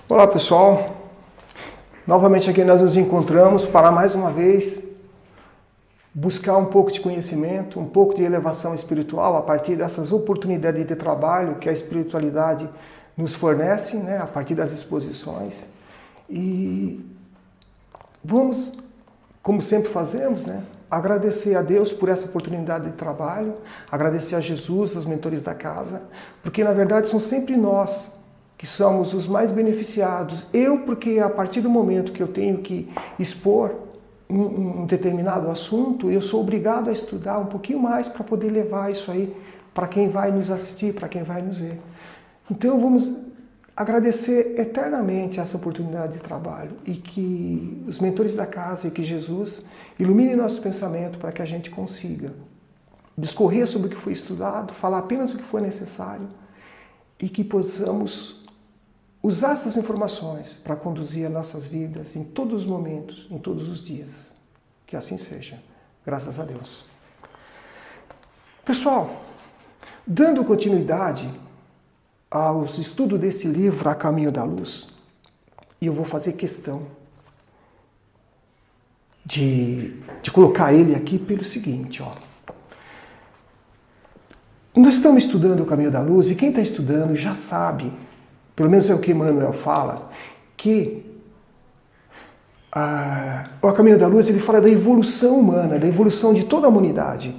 Olá pessoal, novamente aqui nós nos encontramos para mais uma vez buscar um pouco de conhecimento, um pouco de elevação espiritual a partir dessas oportunidades de trabalho que a espiritualidade nos fornece, né, a partir das exposições. E vamos, como sempre fazemos, né, agradecer a Deus por essa oportunidade de trabalho, agradecer a Jesus, aos mentores da casa, porque na verdade são sempre nós que somos os mais beneficiados. Eu, porque a partir do momento que eu tenho que expor um determinado assunto, eu sou obrigado a estudar um pouquinho mais para poder levar isso aí para quem vai nos assistir, para quem vai nos ver. Então vamos agradecer eternamente essa oportunidade de trabalho e que os mentores da casa e que Jesus ilumine nosso pensamento para que a gente consiga discorrer sobre o que foi estudado, falar apenas o que foi necessário e que possamos usar essas informações para conduzir as nossas vidas em todos os momentos, em todos os dias. Que assim seja. Graças a Deus. Pessoal, dando continuidade aos estudos desse livro, A Caminho da Luz, e eu vou fazer questão de colocar ele aqui pelo seguinte, ó. Nós estamos estudando o Caminho da Luz e quem está estudando já sabe, pelo menos é o que Emmanuel fala, que o Caminho da Luz ele fala da evolução humana, da evolução de toda a humanidade.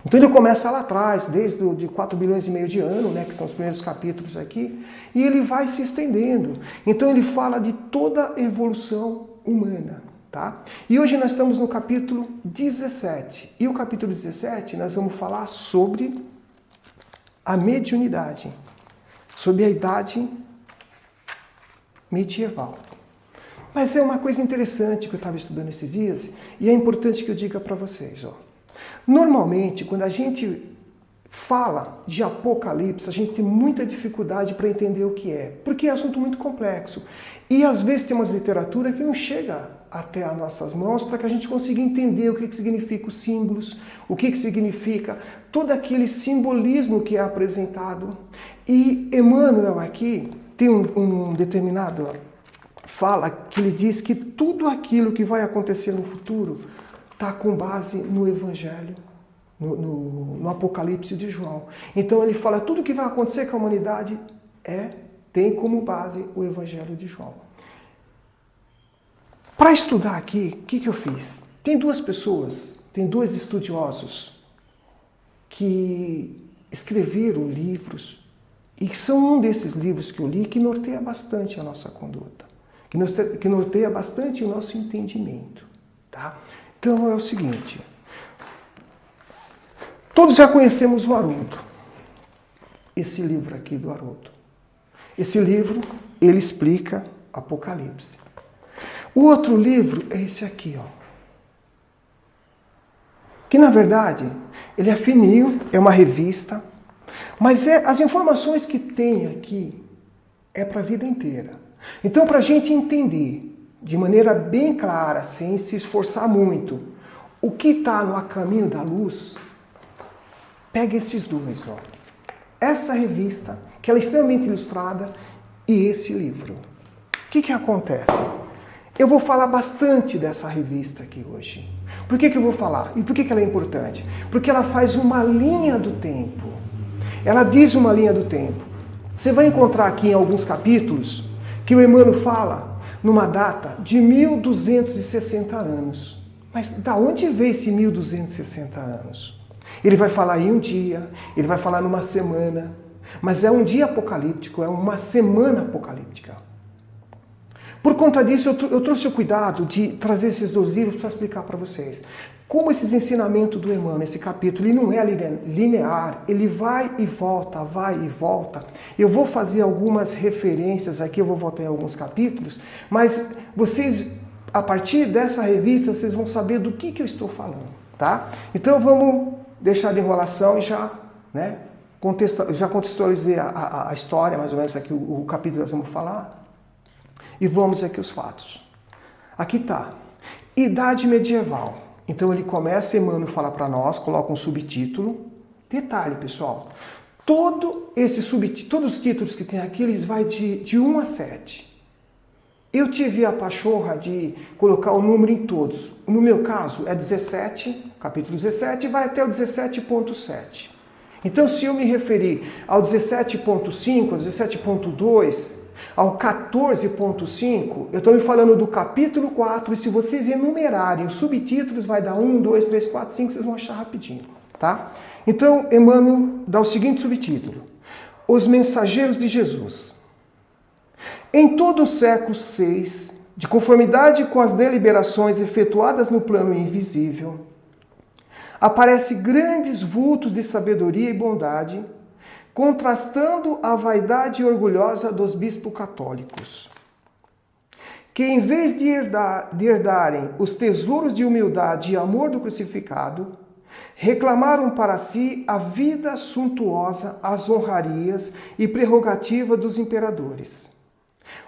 Então ele começa lá atrás, desde de 4 bilhões e meio de anos, né, que são os primeiros capítulos aqui, e ele vai se estendendo. Então ele fala de toda a evolução humana. Tá? E hoje nós estamos no capítulo 17. E o capítulo 17 nós vamos falar sobre a mediunidade, sobre a idade medieval. Mas é uma coisa interessante que eu estava estudando esses dias e é importante que eu diga para vocês. Ó. Normalmente, quando a gente fala de Apocalipse, a gente tem muita dificuldade para entender o que é, porque é um assunto muito complexo. E às vezes tem umas literatura que não chega até as nossas mãos para que a gente consiga entender o que significa os símbolos, o que significa todo aquele simbolismo que é apresentado. E Emmanuel aqui tem um determinado fala que ele diz que tudo aquilo que vai acontecer no futuro está com base no Evangelho, no Apocalipse de João. Então ele fala tudo que vai acontecer com a humanidade tem como base o Evangelho de João. Para estudar aqui, o que eu fiz? Tem duas pessoas, tem dois estudiosos que escreveram livros e que são um desses livros que eu li que norteia bastante a nossa conduta, que norteia bastante o nosso entendimento. Tá? Então é o seguinte, todos já conhecemos o Haroldo, esse livro aqui do Haroldo. Esse livro, ele explica Apocalipse. O outro livro é esse aqui, ó. Que na verdade, ele é fininho, é uma revista, mas as informações que tem aqui é para a vida inteira. Então, para a gente entender de maneira bem clara, sem se esforçar muito, o que está no A Caminho da Luz, pega esses dois, ó. Essa revista, que ela é extremamente ilustrada, e esse livro. O que acontece? Eu vou falar bastante dessa revista aqui hoje. Por que eu vou falar? E por que ela é importante? Porque ela faz uma linha do tempo. Ela diz uma linha do tempo. Você vai encontrar aqui em alguns capítulos que o Emmanuel fala numa data de 1260 anos. Mas da onde veio esse 1260 anos? Ele vai falar em um dia, ele vai falar numa semana, mas é um dia apocalíptico, é uma semana apocalíptica. Por conta disso, eu trouxe o cuidado de trazer esses dois livros para explicar para vocês. Como esses ensinamentos do Emmanuel, esse capítulo, ele não é linear, ele vai e volta, vai e volta. Eu vou fazer algumas referências aqui, eu vou voltar em alguns capítulos, mas vocês, a partir dessa revista, vocês vão saber do que eu estou falando, tá? Então vamos deixar de enrolação e já contextualizei a história, mais ou menos aqui o capítulo que nós vamos falar. E vamos aqui os fatos. Aqui está. Idade medieval. Então ele começa, Emmanuel fala para nós, coloca um subtítulo. Detalhe, pessoal. Todos os títulos que tem aqui, eles vai de 1 a 7. Eu tive a pachorra de colocar o número em todos. No meu caso é 17, capítulo 17, e vai até o 17.7. Então, se eu me referir ao 17.5, ao 17.2, ao 14.5, eu estou me falando do capítulo 4, e se vocês enumerarem os subtítulos, vai dar 1, 2, 3, 4, 5, vocês vão achar rapidinho, tá? Então, Emmanuel dá o seguinte subtítulo: Os Mensageiros de Jesus. Em todo o século VI, de conformidade com as deliberações efetuadas no plano invisível, aparecem grandes vultos de sabedoria e bondade, contrastando a vaidade orgulhosa dos bispos católicos, que em vez de herdarem os tesouros de humildade e amor do crucificado, reclamaram para si a vida suntuosa, as honrarias e prerrogativa dos imperadores.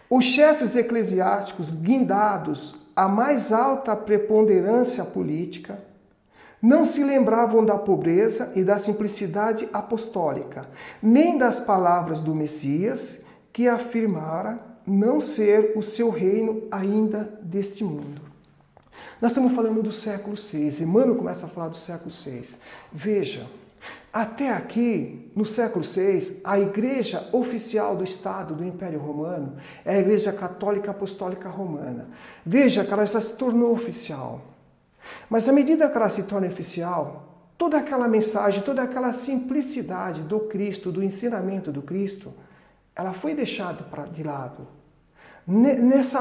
Os chefes eclesiásticos, guindados à mais alta preponderância política, não se lembravam da pobreza e da simplicidade apostólica, nem das palavras do Messias, que afirmara não ser o seu reino ainda deste mundo. Nós estamos falando do século VI. Emmanuel começa a falar do século VI. Veja, até aqui, no século VI, a igreja oficial do Estado do Império Romano é a Igreja Católica Apostólica Romana. Veja que ela já se tornou oficial. Mas à medida que ela se torna oficial, toda aquela mensagem, toda aquela simplicidade do Cristo, do ensinamento do Cristo, ela foi deixada de lado. Nesse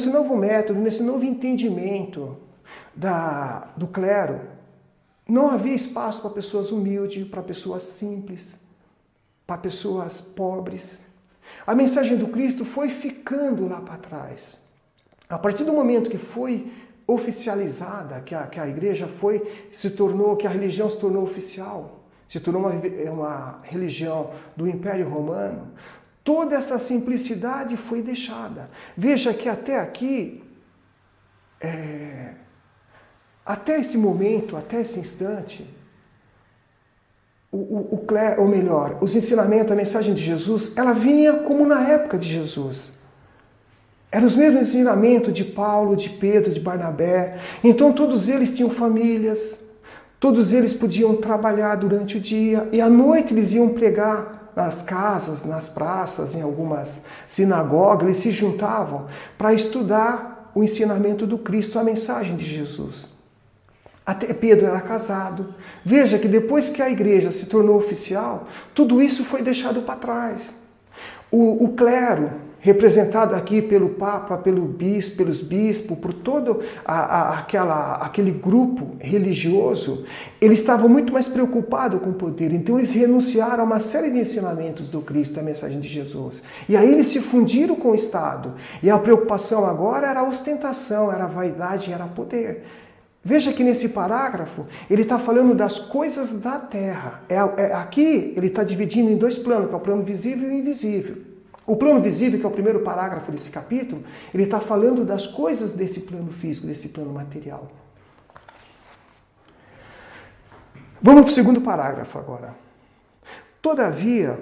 novo método, nesse novo entendimento do clero, não havia espaço para pessoas humildes, para pessoas simples, para pessoas pobres. A mensagem do Cristo foi ficando lá para trás. A partir do momento que foi oficializada, que a igreja que a religião se tornou oficial, se tornou uma religião do Império Romano, toda essa simplicidade foi deixada. Veja que até aqui, até esse momento, até esse instante, os ensinamentos, a mensagem de Jesus, ela vinha como na época de Jesus. Eram os mesmos ensinamentos de Paulo, de Pedro, de Barnabé. Então todos eles tinham famílias, todos eles podiam trabalhar durante o dia e à noite eles iam pregar nas casas, nas praças, em algumas sinagogas, eles se juntavam para estudar o ensinamento do Cristo, a mensagem de Jesus. Até Pedro era casado. Veja que depois que a igreja se tornou oficial, tudo isso foi deixado para trás. O clero, representado aqui pelo Papa, pelos bispos, por todo aquele grupo religioso, eles estavam muito mais preocupados com o poder. Então eles renunciaram a uma série de ensinamentos do Cristo, a mensagem de Jesus. E aí eles se fundiram com o Estado. E a preocupação agora era a ostentação, era a vaidade, era poder. Veja que nesse parágrafo ele está falando das coisas da terra. Aqui ele está dividindo em dois planos, que é o plano visível e invisível. O plano visível, que é o primeiro parágrafo desse capítulo, ele está falando das coisas desse plano físico, desse plano material. Vamos para o segundo parágrafo agora. Todavia,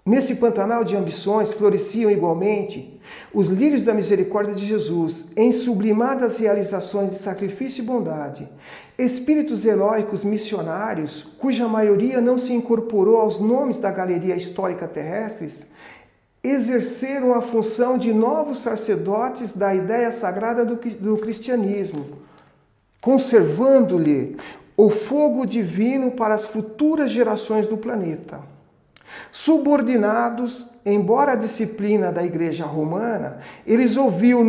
nesse pantanal de ambições floresciam igualmente os lírios da misericórdia de Jesus, em sublimadas realizações de sacrifício e bondade, espíritos heróicos missionários, cuja maioria não se incorporou aos nomes da galeria histórica terrestres, exerceram a função de novos sacerdotes da ideia sagrada do cristianismo, conservando-lhe o fogo divino para as futuras gerações do planeta. Subordinados, embora a disciplina da Igreja Romana, eles ouviam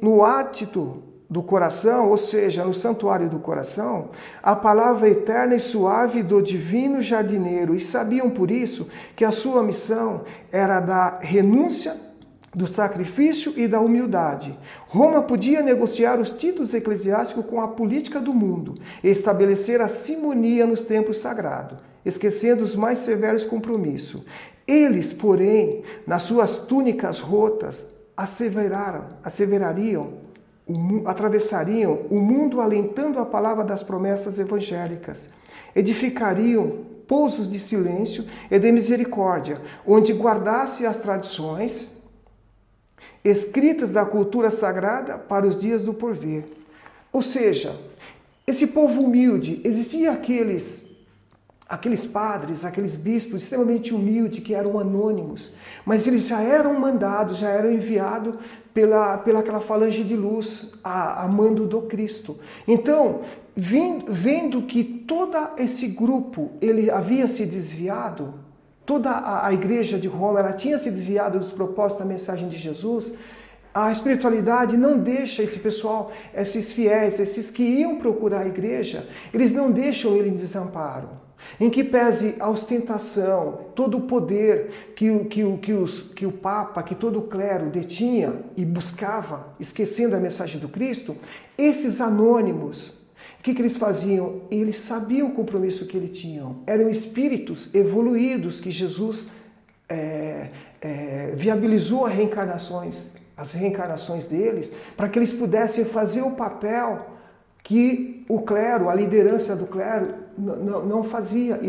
no átito do coração, ou seja, no santuário do coração, a palavra eterna e suave do divino jardineiro, e sabiam por isso que a sua missão era da renúncia, do sacrifício e da humildade. Roma podia negociar os títulos eclesiásticos com a política do mundo e estabelecer a simonia nos templos sagrados, esquecendo os mais severos compromissos. Eles, porém, nas suas túnicas rotas, atravessariam o mundo alentando a palavra das promessas evangélicas, edificariam repousos de silêncio e de misericórdia, onde guardasse as tradições escritas da cultura sagrada para os dias do porvir. Ou seja, esse povo humilde, existiam aqueles padres, aqueles bispos extremamente humildes que eram anônimos, mas eles já eram mandados, já eram enviados pela aquela falange de luz a mando do Cristo. Então, vendo que todo esse grupo ele havia se desviado, toda a igreja de Roma ela tinha se desviado dos propósitos da mensagem de Jesus, a espiritualidade não deixa esse pessoal, esses fiéis, esses que iam procurar a igreja, eles não deixam ele em desamparo. Em que pese a ostentação, todo o poder que o Papa, que todo o clero detinha e buscava, esquecendo a mensagem do Cristo, esses anônimos, o que eles faziam? Eles sabiam o compromisso que eles tinham. Eram espíritos evoluídos que Jesus viabilizou as reencarnações deles, para que eles pudessem fazer o papel que o clero, a liderança do clero, não fazia e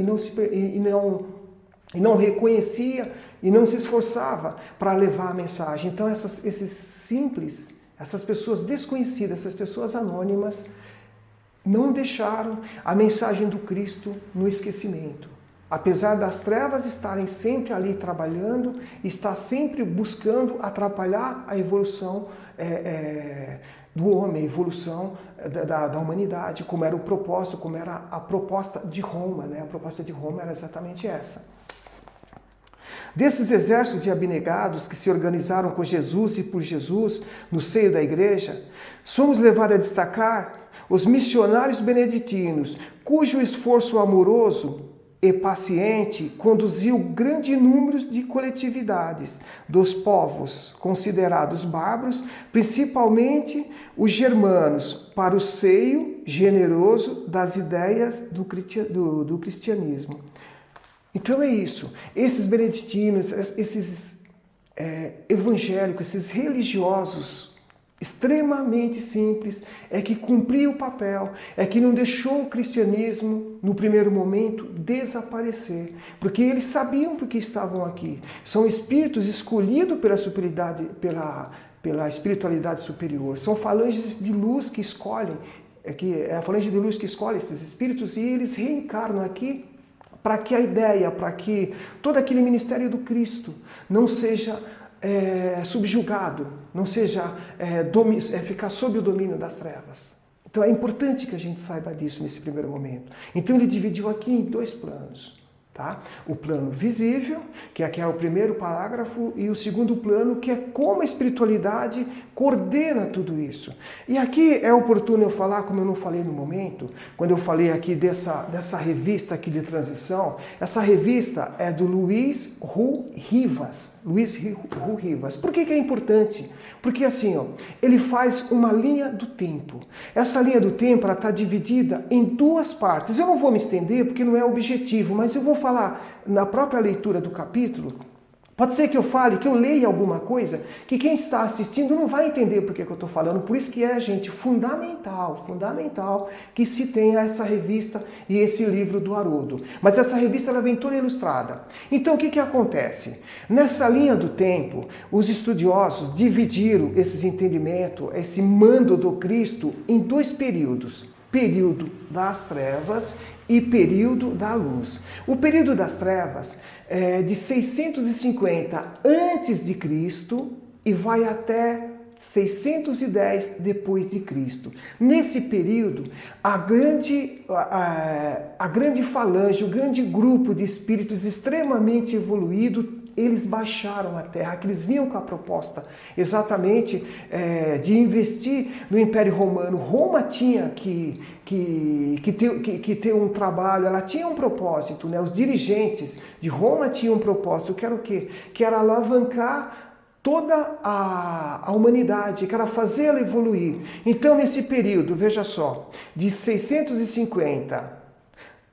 não reconhecia e não se esforçava para levar a mensagem. Então essas pessoas desconhecidas, essas pessoas anônimas, não deixaram a mensagem do Cristo no esquecimento. Apesar das trevas estarem sempre ali trabalhando, está sempre buscando atrapalhar a evolução do homem, a evolução da humanidade, como era o propósito, como era a proposta de Roma, né? A proposta de Roma era exatamente essa. Desses exércitos de abnegados que se organizaram com Jesus e por Jesus no seio da igreja, somos levados a destacar os missionários beneditinos, cujo esforço amoroso e paciente conduziu grande número de coletividades dos povos considerados bárbaros, principalmente os germanos, para o seio generoso das ideias do cristianismo. Então é isso. Esses beneditinos, esses evangélicos, esses religiosos extremamente simples, é que cumpriu o papel, é que não deixou o cristianismo, no primeiro momento, desaparecer. Porque eles sabiam por que estavam aqui. São espíritos escolhidos pela espiritualidade superior. São falanges de luz que escolhem, é a falange de luz que escolhe esses espíritos, e eles reencarnam aqui para que a ideia, para que todo aquele ministério do Cristo não seja subjugado, não seja ficar sob o domínio das trevas. Então é importante que a gente saiba disso nesse primeiro momento. Então ele dividiu aqui em dois planos. Tá? O plano visível, que aqui é o primeiro parágrafo, e o segundo plano, que é como a espiritualidade coordena tudo isso. E aqui é oportuno eu falar, como eu não falei no momento, quando eu falei aqui dessa revista aqui de transição. Essa revista é do Luiz Hu Rivas. Por que é importante? Porque assim, ele faz uma linha do tempo. Essa linha do tempo está dividida em duas partes. Eu não vou me estender porque não é objetivo, mas eu vou falar na própria leitura do capítulo. Pode ser que eu fale, que eu leia alguma coisa que quem está assistindo não vai entender por que eu estou falando. Por isso que gente, fundamental que se tenha essa revista e esse livro do Haroldo. Mas essa revista ela vem toda ilustrada. Então o que acontece? Nessa linha do tempo, os estudiosos dividiram esses entendimentos, esse mando do Cristo em dois períodos. Período das trevas e período da luz. O período das trevas é de 650 a.C. e vai até 610 depois de Cristo. Nesse período, a grande falange, o grande grupo de espíritos extremamente evoluídos, eles baixaram a Terra, que eles vinham com a proposta exatamente de investir no Império Romano. Roma tinha que ter um trabalho, ela tinha um propósito, né? Os dirigentes de Roma tinham um propósito, que era o quê? Que era alavancar toda a humanidade, que era fazer ela evoluir. Então, nesse período, veja só, de 650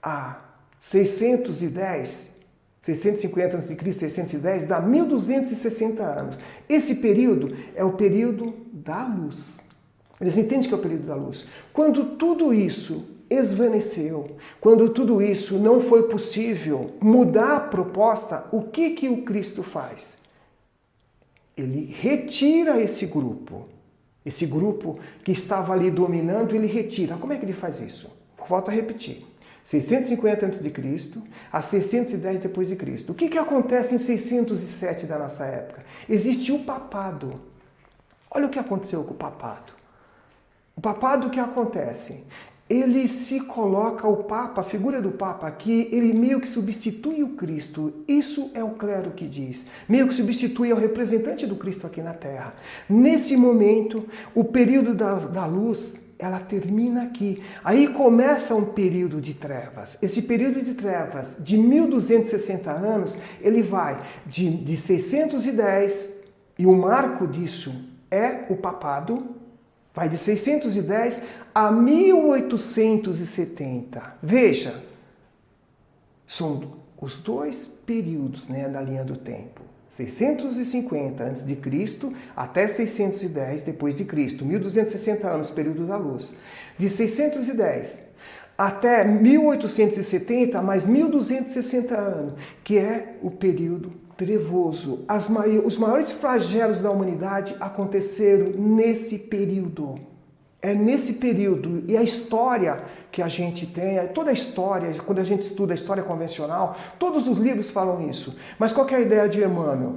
a 610, 650 a.C., 610, dá 1260 anos. Esse período é o período da luz. Eles entendem que é o período da luz. Quando tudo isso esvaneceu, quando tudo isso não foi possível mudar a proposta, o que o Cristo faz? Ele retira esse grupo que estava ali dominando, ele retira. Como é que ele faz isso? Volto a repetir. 650 a.C. a 610 depois de Cristo. O que acontece em 607 da nossa época? Existe o papado. Olha o que aconteceu com o papado. O papado, o que acontece? Ele se coloca, o Papa, a figura do Papa aqui, ele meio que substitui o Cristo. Isso é o clero que diz. Meio que substitui o representante do Cristo aqui na Terra. Nesse momento, o período da luz, ela termina aqui. Aí começa um período de trevas. Esse período de trevas, de 1260 anos, ele vai de 610, e o marco disso é o papado, vai de 610 a 1870. Veja, são os dois períodos, né, da linha do tempo. 650 a.C. até 610 depois de Cristo. 1260 anos, período da luz. De 610 até 1870, mais 1260 anos, que é o período trevoso. Os maiores flagelos da humanidade aconteceram nesse período. É nesse período. E a história que a gente tem, toda a história, quando a gente estuda a história convencional, todos os livros falam isso. Mas qual que é a ideia de Emmanuel?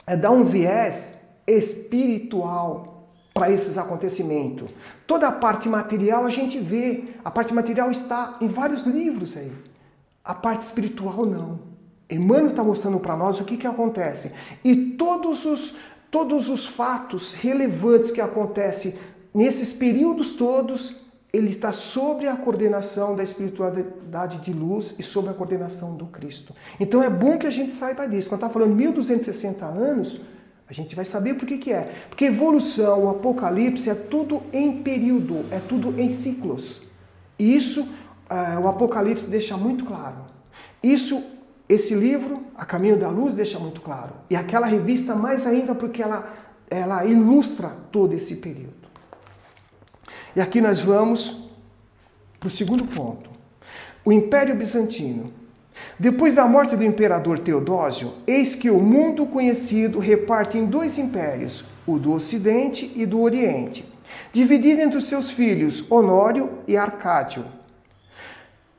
É dar um viés espiritual para esses acontecimentos. Toda a parte material a gente vê. A parte material está em vários livros aí. A parte espiritual não. Emmanuel está mostrando para nós o que acontece. E todos os fatos relevantes que acontecem nesses períodos todos, ele está sob a coordenação da espiritualidade de luz e sob a coordenação do Cristo. Então é bom que a gente saiba disso. Quando está falando 1260 anos, a gente vai saber por que é. Porque evolução, o Apocalipse é tudo em período, é tudo em ciclos. E isso o Apocalipse deixa muito claro. Esse livro, A Caminho da Luz, deixa muito claro. E aquela revista mais ainda porque ela ilustra todo esse período. E aqui nós vamos para o segundo ponto. O Império Bizantino. Depois da morte do imperador Teodósio, eis que o mundo conhecido reparte em dois impérios, o do Ocidente e do Oriente, dividido entre os seus filhos Honório e Arcádio.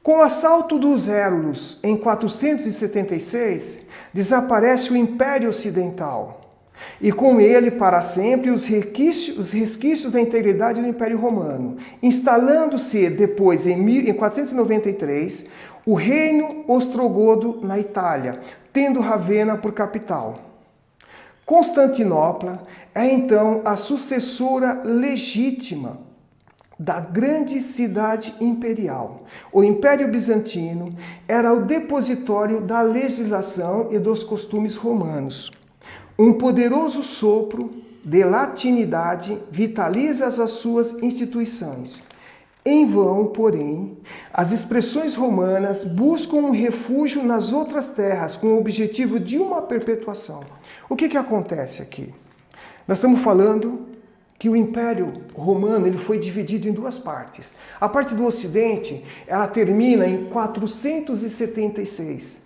Com o assalto dos Érulos em 476, desaparece o Império Ocidental, e com ele, para sempre, os resquícios da integridade do Império Romano, instalando-se depois, em 493, o reino ostrogodo na Itália, tendo Ravenna por capital. Constantinopla é então a sucessora legítima da grande cidade imperial. O Império Bizantino era o depositório da legislação e dos costumes romanos. Um poderoso sopro de latinidade vitaliza as suas instituições. Em vão, porém, as expressões romanas buscam um refúgio nas outras terras com o objetivo de uma perpetuação. O que acontece aqui? Nós estamos falando que o Império Romano ele foi dividido em duas partes. A parte do Ocidente, ela termina em 476.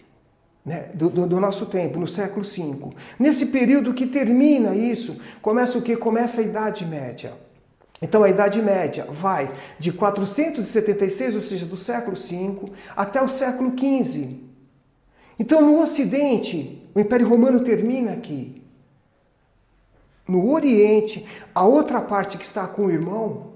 Né, do nosso tempo, no século V. Nesse período que termina isso, começa o quê? Começa a Idade Média. Então a Idade Média vai de 476, ou seja, do século V, até o século XV. Então no Ocidente, o Império Romano termina aqui. No Oriente, a outra parte que está com o irmão,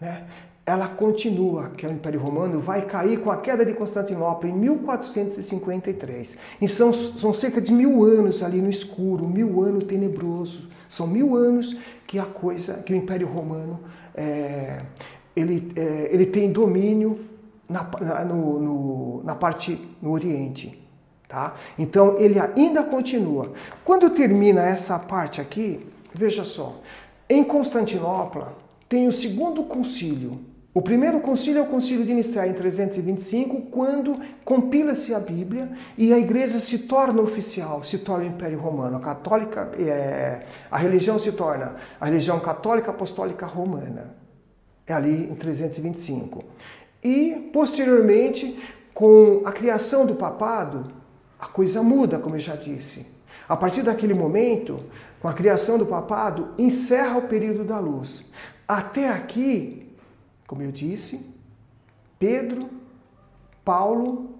né, ela continua, que é o Império Romano, vai cair com a queda de Constantinopla em 1453. E são cerca de 1000 anos ali no escuro, 1000 anos tenebroso. São 1000 anos que o Império Romano ele tem domínio na parte no Oriente. Tá? Então ele ainda continua. Quando termina essa parte aqui, veja só, em Constantinopla tem o segundo concílio. O primeiro concílio é o concílio de Nicéia em 325, quando compila-se a Bíblia e a igreja se torna oficial, se torna o Império Romano. A religião se torna a religião católica apostólica romana. É ali em 325. E, posteriormente, com a criação do papado, a coisa muda, como eu já disse. A partir daquele momento, com a criação do papado, encerra o período da luz. Até aqui, como eu disse, Pedro, Paulo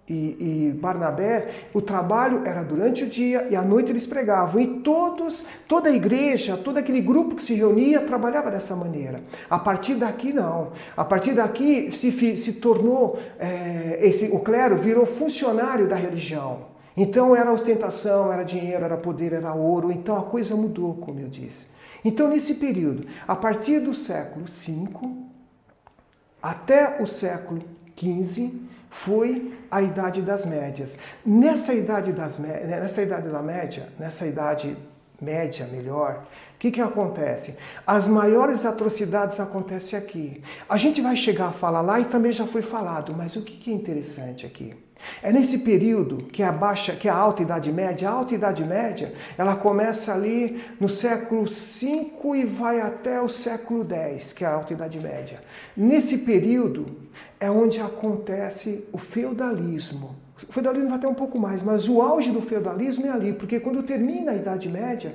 e Barnabé, o trabalho era durante o dia e à noite eles pregavam. E toda a igreja, todo aquele grupo que se reunia, trabalhava dessa maneira. A partir daqui, não. A partir daqui se tornou, o clero virou funcionário da religião. Então era ostentação, era dinheiro, era poder, era ouro. Então a coisa mudou, como eu disse. Então nesse período, a partir do século V até o século XV, foi a Idade das Médias. Nessa idade média, o que acontece? As maiores atrocidades acontecem aqui. A gente vai chegar a falar lá e também já foi falado, mas o que é interessante aqui? É nesse período que é a Alta Idade Média. A Alta Idade Média, ela começa ali no século V e vai até o século X, que é a Alta Idade Média. Nesse período é onde acontece o feudalismo. O feudalismo vai até um pouco mais, mas o auge do feudalismo é ali, porque quando termina a Idade Média,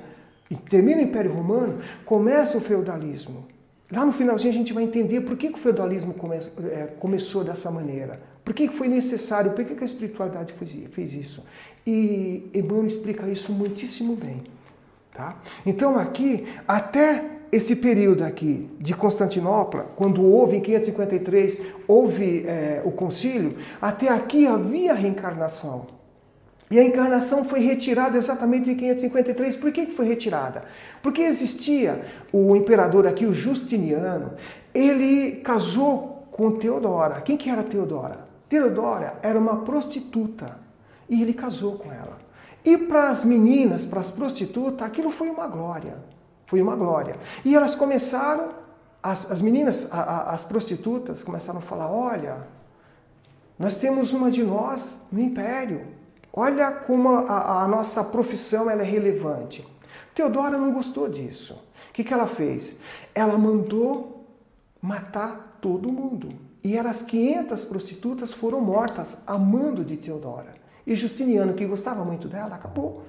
e termina o Império Romano, começa o feudalismo. Lá no finalzinho a gente vai entender por que o feudalismo começou dessa maneira. Por que foi necessário, por que a espiritualidade fez isso. E Emmanuel explica isso muitíssimo bem. Tá? Então aqui, até esse período aqui de Constantinopla, quando houve, em 553, houve o concílio, até aqui havia reencarnação. E a encarnação foi retirada exatamente em 553. Por que foi retirada? Porque existia o imperador aqui, o Justiniano, ele casou com Teodora. Quem que era Teodora? Teodora era uma prostituta e ele casou com ela. E para as meninas, para as prostitutas, aquilo foi uma glória. Foi uma glória. E elas começaram, as meninas, as prostitutas, começaram a falar, olha, nós temos uma de nós no império. Olha como a nossa profissão ela é relevante. Teodora não gostou disso. O que ela fez? Ela mandou matar todo mundo. E as 500 prostitutas foram mortas a mando de Teodora. E Justiniano, que gostava muito dela, acabou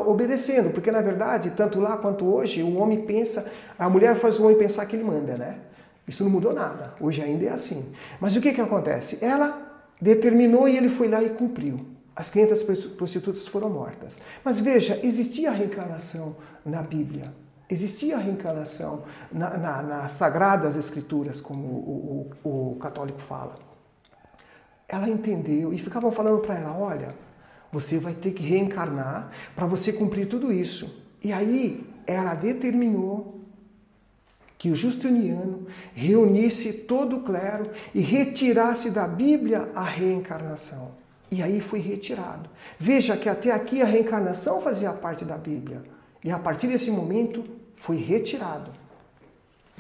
obedecendo. Porque, na verdade, tanto lá quanto hoje, o homem pensa, a mulher faz o homem pensar que ele manda, né? Isso não mudou nada. Hoje ainda é assim. Mas o que acontece? Ela determinou e ele foi lá e cumpriu. As 500 prostitutas foram mortas. Mas veja, existia a reencarnação na Bíblia. Existia a reencarnação nas Sagradas Escrituras, como o católico fala. Ela entendeu e ficavam falando para ela, olha, você vai ter que reencarnar para você cumprir tudo isso. E aí ela determinou que o Justiniano reunisse todo o clero e retirasse da Bíblia a reencarnação. E aí foi retirado. Veja que até aqui a reencarnação fazia parte da Bíblia. E a partir desse momento foi retirado.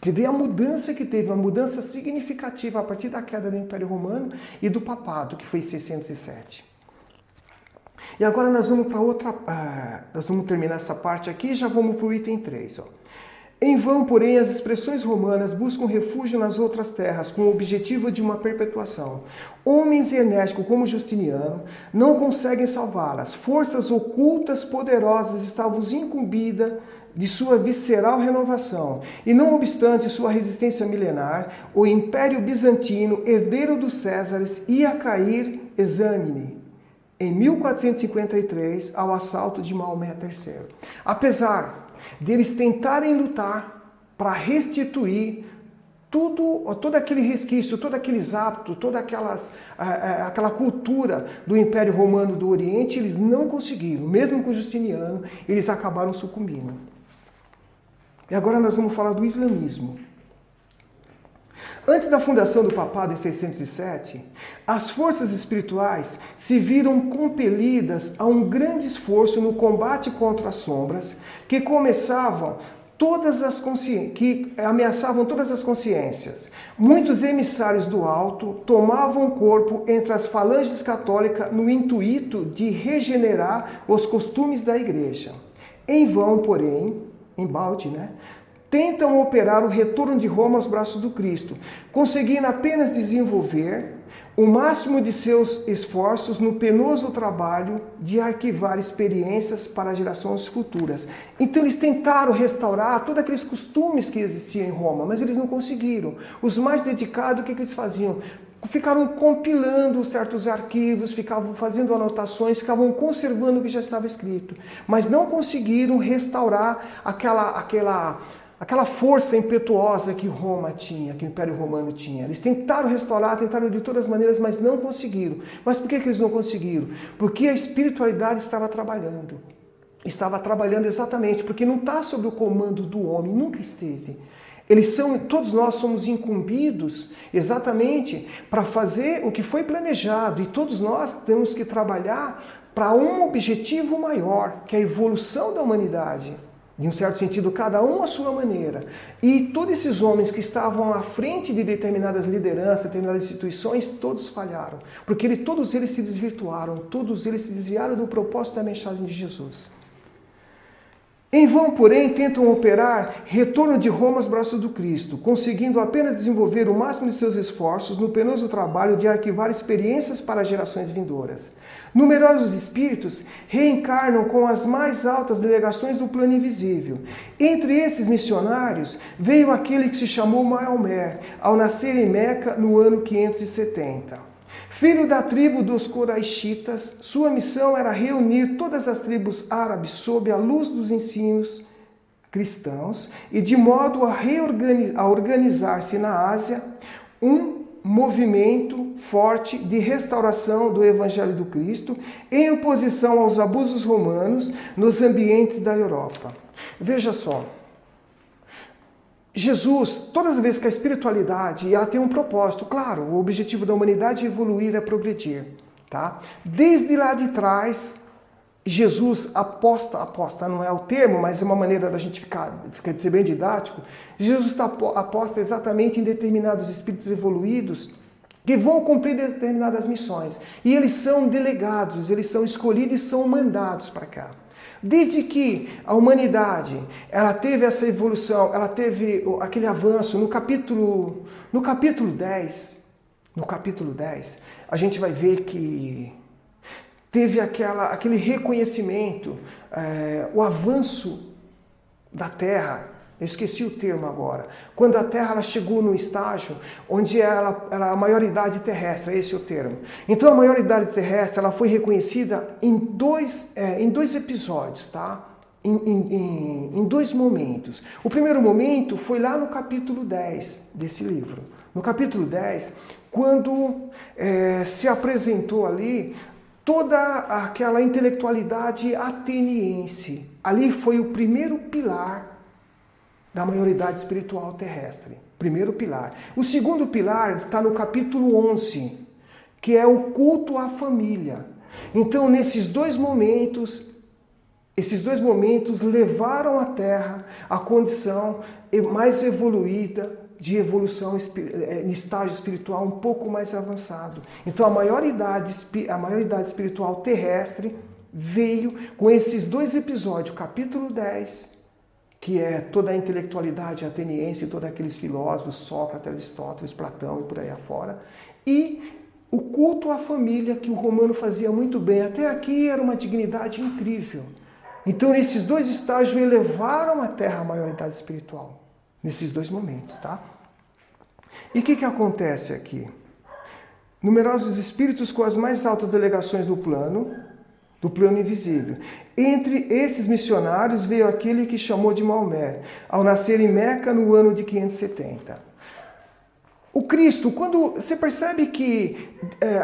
Você vê a mudança que teve, uma mudança significativa a partir da queda do Império Romano e do Papado, que foi em 607. E agora nós vamos para outra... nós vamos terminar essa parte aqui e já vamos para o item 3. Ó. Em vão, porém, as expressões romanas buscam refúgio nas outras terras com o objetivo de uma perpetuação. Homens enérgicos como Justiniano não conseguem salvá-las. Forças ocultas poderosas estavam incumbidas de sua visceral renovação. E não obstante sua resistência milenar, o Império Bizantino, herdeiro dos Césares, ia cair exânime em 1453 ao assalto de Maomé III. Apesar deles tentarem lutar para restituir todo aquele resquício, todos aqueles hábitos, toda aquela cultura do Império Romano do Oriente, eles não conseguiram. Mesmo com Justiniano, eles acabaram sucumbindo. E agora nós vamos falar do islamismo. Antes da fundação do papado em 607, as forças espirituais se viram compelidas a um grande esforço no combate contra as sombras que ameaçavam todas as consciências. Muitos emissários do alto tomavam corpo entre as falanges católicas no intuito de regenerar os costumes da igreja. Em vão, porém, embalde, tentam operar o retorno de Roma aos braços do Cristo, conseguindo apenas desenvolver o máximo de seus esforços no penoso trabalho de arquivar experiências para gerações futuras. Então eles tentaram restaurar todos aqueles costumes que existiam em Roma, mas eles não conseguiram. Os mais dedicados, o que eles faziam? Ficaram compilando certos arquivos, ficavam fazendo anotações, ficavam conservando o que já estava escrito, mas não conseguiram restaurar aquela força impetuosa que Roma tinha, que o Império Romano tinha. Eles tentaram restaurar, tentaram de todas as maneiras, mas não conseguiram. Mas por que eles não conseguiram? Porque a espiritualidade estava trabalhando. Estava trabalhando exatamente, porque não está sob o comando do homem, nunca esteve. Todos nós somos incumbidos exatamente para fazer o que foi planejado, e todos nós temos que trabalhar para um objetivo maior, que é a evolução da humanidade. De um certo sentido, cada um à sua maneira. E todos esses homens que estavam à frente de determinadas lideranças, determinadas instituições, todos falharam. Porque todos eles se desvirtuaram, todos eles se desviaram do propósito da mensagem de Jesus. Em vão, porém, tentam operar retorno de Roma aos braços do Cristo, conseguindo apenas desenvolver o máximo de seus esforços no penoso trabalho de arquivar experiências para gerações vindouras. Numerosos espíritos reencarnam com as mais altas delegações do plano invisível. Entre esses missionários, veio aquele que se chamou Maomé, ao nascer em Meca no ano 570. Filho da tribo dos Coraixitas, sua missão era reunir todas as tribos árabes sob a luz dos ensinos cristãos e de modo a organizar-se na Ásia um movimento forte de restauração do Evangelho do Cristo em oposição aos abusos romanos nos ambientes da Europa. Veja só. Jesus, todas as vezes que a espiritualidade, ela tem um propósito, claro, o objetivo da humanidade é evoluir, é progredir, tá? Desde lá de trás, Jesus aposta não é o termo, mas é uma maneira da gente ficar ser bem didático, Jesus aposta exatamente em determinados espíritos evoluídos que vão cumprir determinadas missões. E eles são delegados, eles são escolhidos e são mandados para cá. Desde que a humanidade ela teve essa evolução, ela teve aquele avanço no capítulo 10, a gente vai ver que teve aquele reconhecimento, o avanço da Terra. Eu esqueci o termo agora. Quando a Terra ela chegou no estágio onde ela a maioridade terrestre, esse é o termo. Então a maioridade terrestre ela foi reconhecida em dois episódios, tá? Em dois momentos. O primeiro momento foi lá no capítulo 10 desse livro. No capítulo 10, quando se apresentou ali toda aquela intelectualidade ateniense. Ali foi o primeiro pilar da maioridade espiritual terrestre. Primeiro pilar. O segundo pilar está no capítulo 11, que é o culto à família. Então, esses dois momentos levaram a Terra à condição mais evoluída, de evolução em estágio espiritual um pouco mais avançado. Então, a maioridade espiritual terrestre veio com esses dois episódios, capítulo 10, que é toda a intelectualidade ateniense, todos aqueles filósofos, Sócrates, Aristóteles, Platão e por aí afora, e o culto à família que o romano fazia muito bem. Até aqui era uma dignidade incrível. Então, esses dois estágios elevaram a Terra à maioridade espiritual, nesses dois momentos, tá? E o que acontece aqui? Numerosos espíritos com as mais altas delegações do plano invisível. Entre esses missionários veio aquele que chamou de Maomé, ao nascer em Meca no ano de 570. O Cristo, quando você percebe que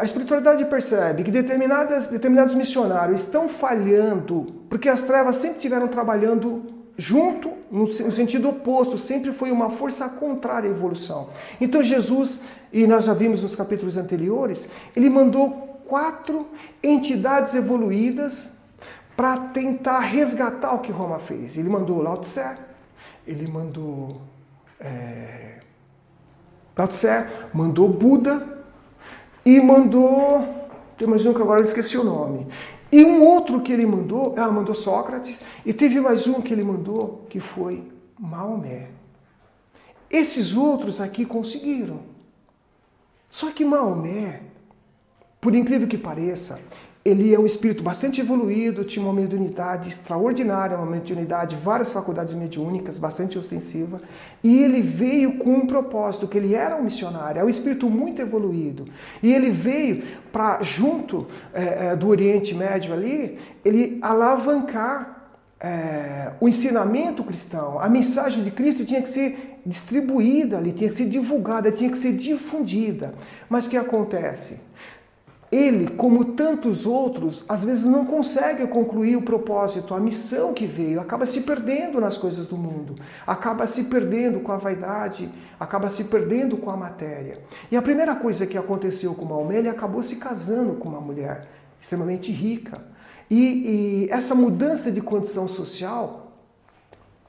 a espiritualidade percebe que determinados missionários estão falhando, porque as trevas sempre estiveram trabalhando junto, no sentido oposto, sempre foi uma força contrária à evolução. Então Jesus, e nós já vimos nos capítulos anteriores, ele mandou 4 entidades evoluídas para tentar resgatar o que Roma fez. Ele mandou Lao Tse, mandou Buda e mandou... Tem mais um que agora eu esqueci o nome. E um outro que ele mandou Sócrates, e teve mais um que ele mandou, que foi Maomé. Esses outros aqui conseguiram. Só que Maomé, por incrível que pareça, ele é um espírito bastante evoluído, tinha uma mediunidade extraordinária, uma mediunidade, várias faculdades mediúnicas, bastante ostensiva, e ele veio com um propósito, que ele era um missionário, é um espírito muito evoluído. E ele veio para, junto do Oriente Médio ali, ele alavancar o ensinamento cristão. A mensagem de Cristo tinha que ser distribuída ali, tinha que ser divulgada, tinha que ser difundida. Mas o que acontece? Ele, como tantos outros, às vezes não consegue concluir o propósito, a missão que veio, acaba se perdendo nas coisas do mundo, acaba se perdendo com a vaidade, acaba se perdendo com a matéria. E a primeira coisa que aconteceu com Maomé, ele acabou se casando com uma mulher extremamente rica. E essa mudança de condição social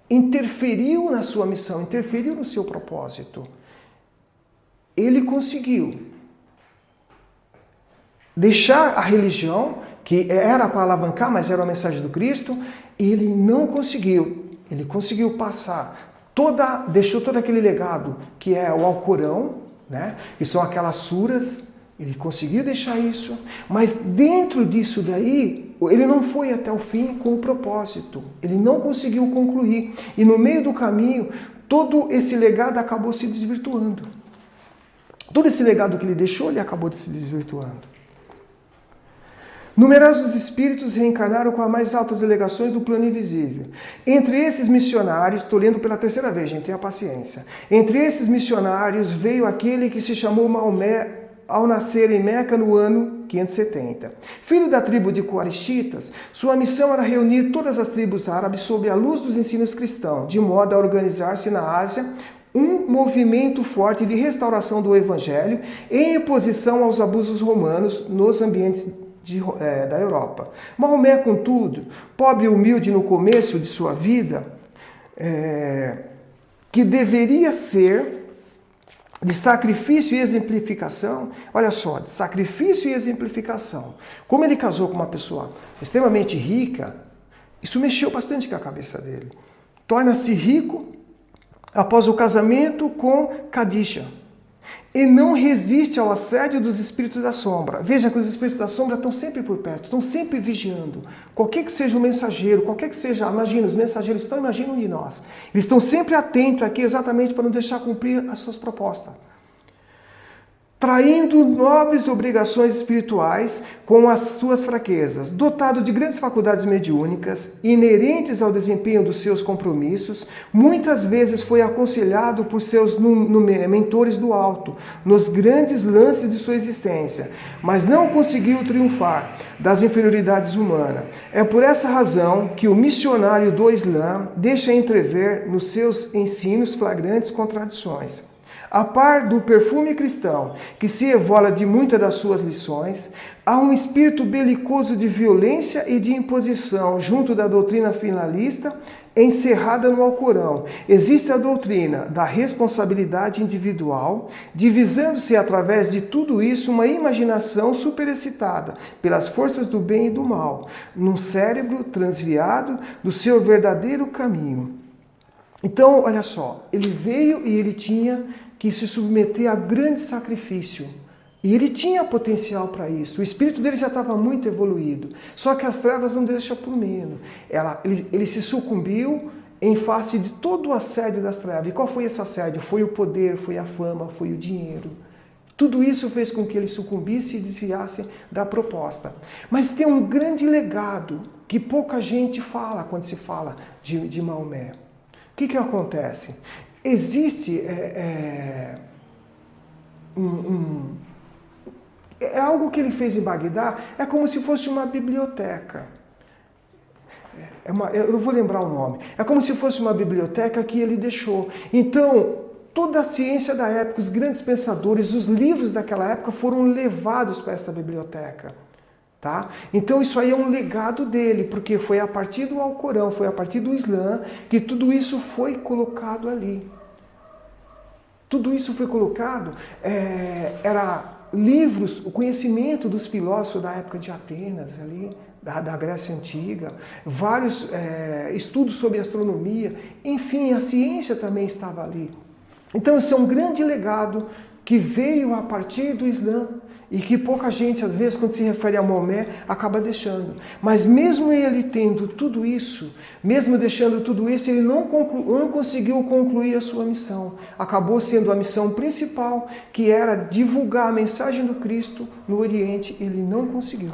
interferiu na sua missão, interferiu no seu propósito. Ele conseguiu deixar a religião, que era para alavancar, mas era a mensagem do Cristo, e ele não conseguiu. Ele conseguiu passar, deixou todo aquele legado, que é o Alcorão, né? Que são aquelas suras. Ele conseguiu deixar isso, mas dentro disso daí, ele não foi até o fim com o propósito. Ele não conseguiu concluir. E no meio do caminho, todo esse legado acabou se desvirtuando. Todo esse legado que ele deixou, ele acabou se desvirtuando. Numerosos espíritos reencarnaram com as mais altas delegações do plano invisível. Entre esses missionários, estou lendo pela terceira vez, gente, tenha paciência. Entre esses missionários veio aquele que se chamou Maomé, ao nascer em Meca no ano 570. Filho da tribo de Quraishitas, sua missão era reunir todas as tribos árabes sob a luz dos ensinos cristãos, de modo a organizar-se na Ásia um movimento forte de restauração do Evangelho em oposição aos abusos romanos nos ambientes da Europa. Maomé, contudo, pobre e humilde no começo de sua vida, que deveria ser de sacrifício e exemplificação, olha só, de sacrifício e exemplificação. Como ele casou com uma pessoa extremamente rica, isso mexeu bastante com a cabeça dele. Torna-se rico após o casamento com Khadija. E não resiste ao assédio dos espíritos da sombra. Veja que os espíritos da sombra estão sempre por perto, estão sempre vigiando. Qualquer que seja o mensageiro, qualquer que seja, imagina, os mensageiros imaginam de nós. Eles estão sempre atentos aqui exatamente para não deixar cumprir as suas propostas. Traindo nobres obrigações espirituais com as suas fraquezas, dotado de grandes faculdades mediúnicas, inerentes ao desempenho dos seus compromissos, muitas vezes foi aconselhado por seus mentores do alto, nos grandes lances de sua existência, mas não conseguiu triunfar das inferioridades humanas. É por essa razão que o missionário do Islã deixa entrever nos seus ensinos flagrantes contradições. A par do perfume cristão, que se evola de muitas das suas lições, há um espírito belicoso de violência e de imposição junto da doutrina finalista encerrada no Alcorão. Existe a doutrina da responsabilidade individual, divisando-se através de tudo isso uma imaginação superexcitada pelas forças do bem e do mal, num cérebro transviado do seu verdadeiro caminho. Então, olha só, ele veio e ele tinha que se submeter a grande sacrifício. E ele tinha potencial para isso. O espírito dele já estava muito evoluído. Só que as trevas não deixam por menos. Ele se sucumbiu em face de todo o assédio das trevas. E qual foi esse assédio? Foi o poder, foi a fama, foi o dinheiro. Tudo isso fez com que ele sucumbisse e desviasse da proposta. Mas tem um grande legado que pouca gente fala quando se fala de Maomé. O que acontece? Existe algo que ele fez em Bagdá, é como se fosse uma biblioteca. Eu não vou lembrar o nome. É como se fosse uma biblioteca que ele deixou. Então, toda a ciência da época, os grandes pensadores, os livros daquela época foram levados para essa biblioteca. Tá? Então isso aí é um legado dele, porque foi a partir do Alcorão, foi a partir do Islã que tudo isso foi colocado ali. Tudo isso foi colocado, era livros, o conhecimento dos filósofos da época de Atenas, ali, da Grécia Antiga, vários estudos sobre astronomia, enfim, a ciência também estava ali. Então, esse é um grande legado que veio a partir do Islã e que pouca gente, às vezes, quando se refere a Maomé, acaba deixando. Mas mesmo ele tendo tudo isso, mesmo deixando tudo isso, ele não conseguiu concluir a sua missão. Acabou sendo a missão principal, que era divulgar a mensagem do Cristo no Oriente, ele não conseguiu.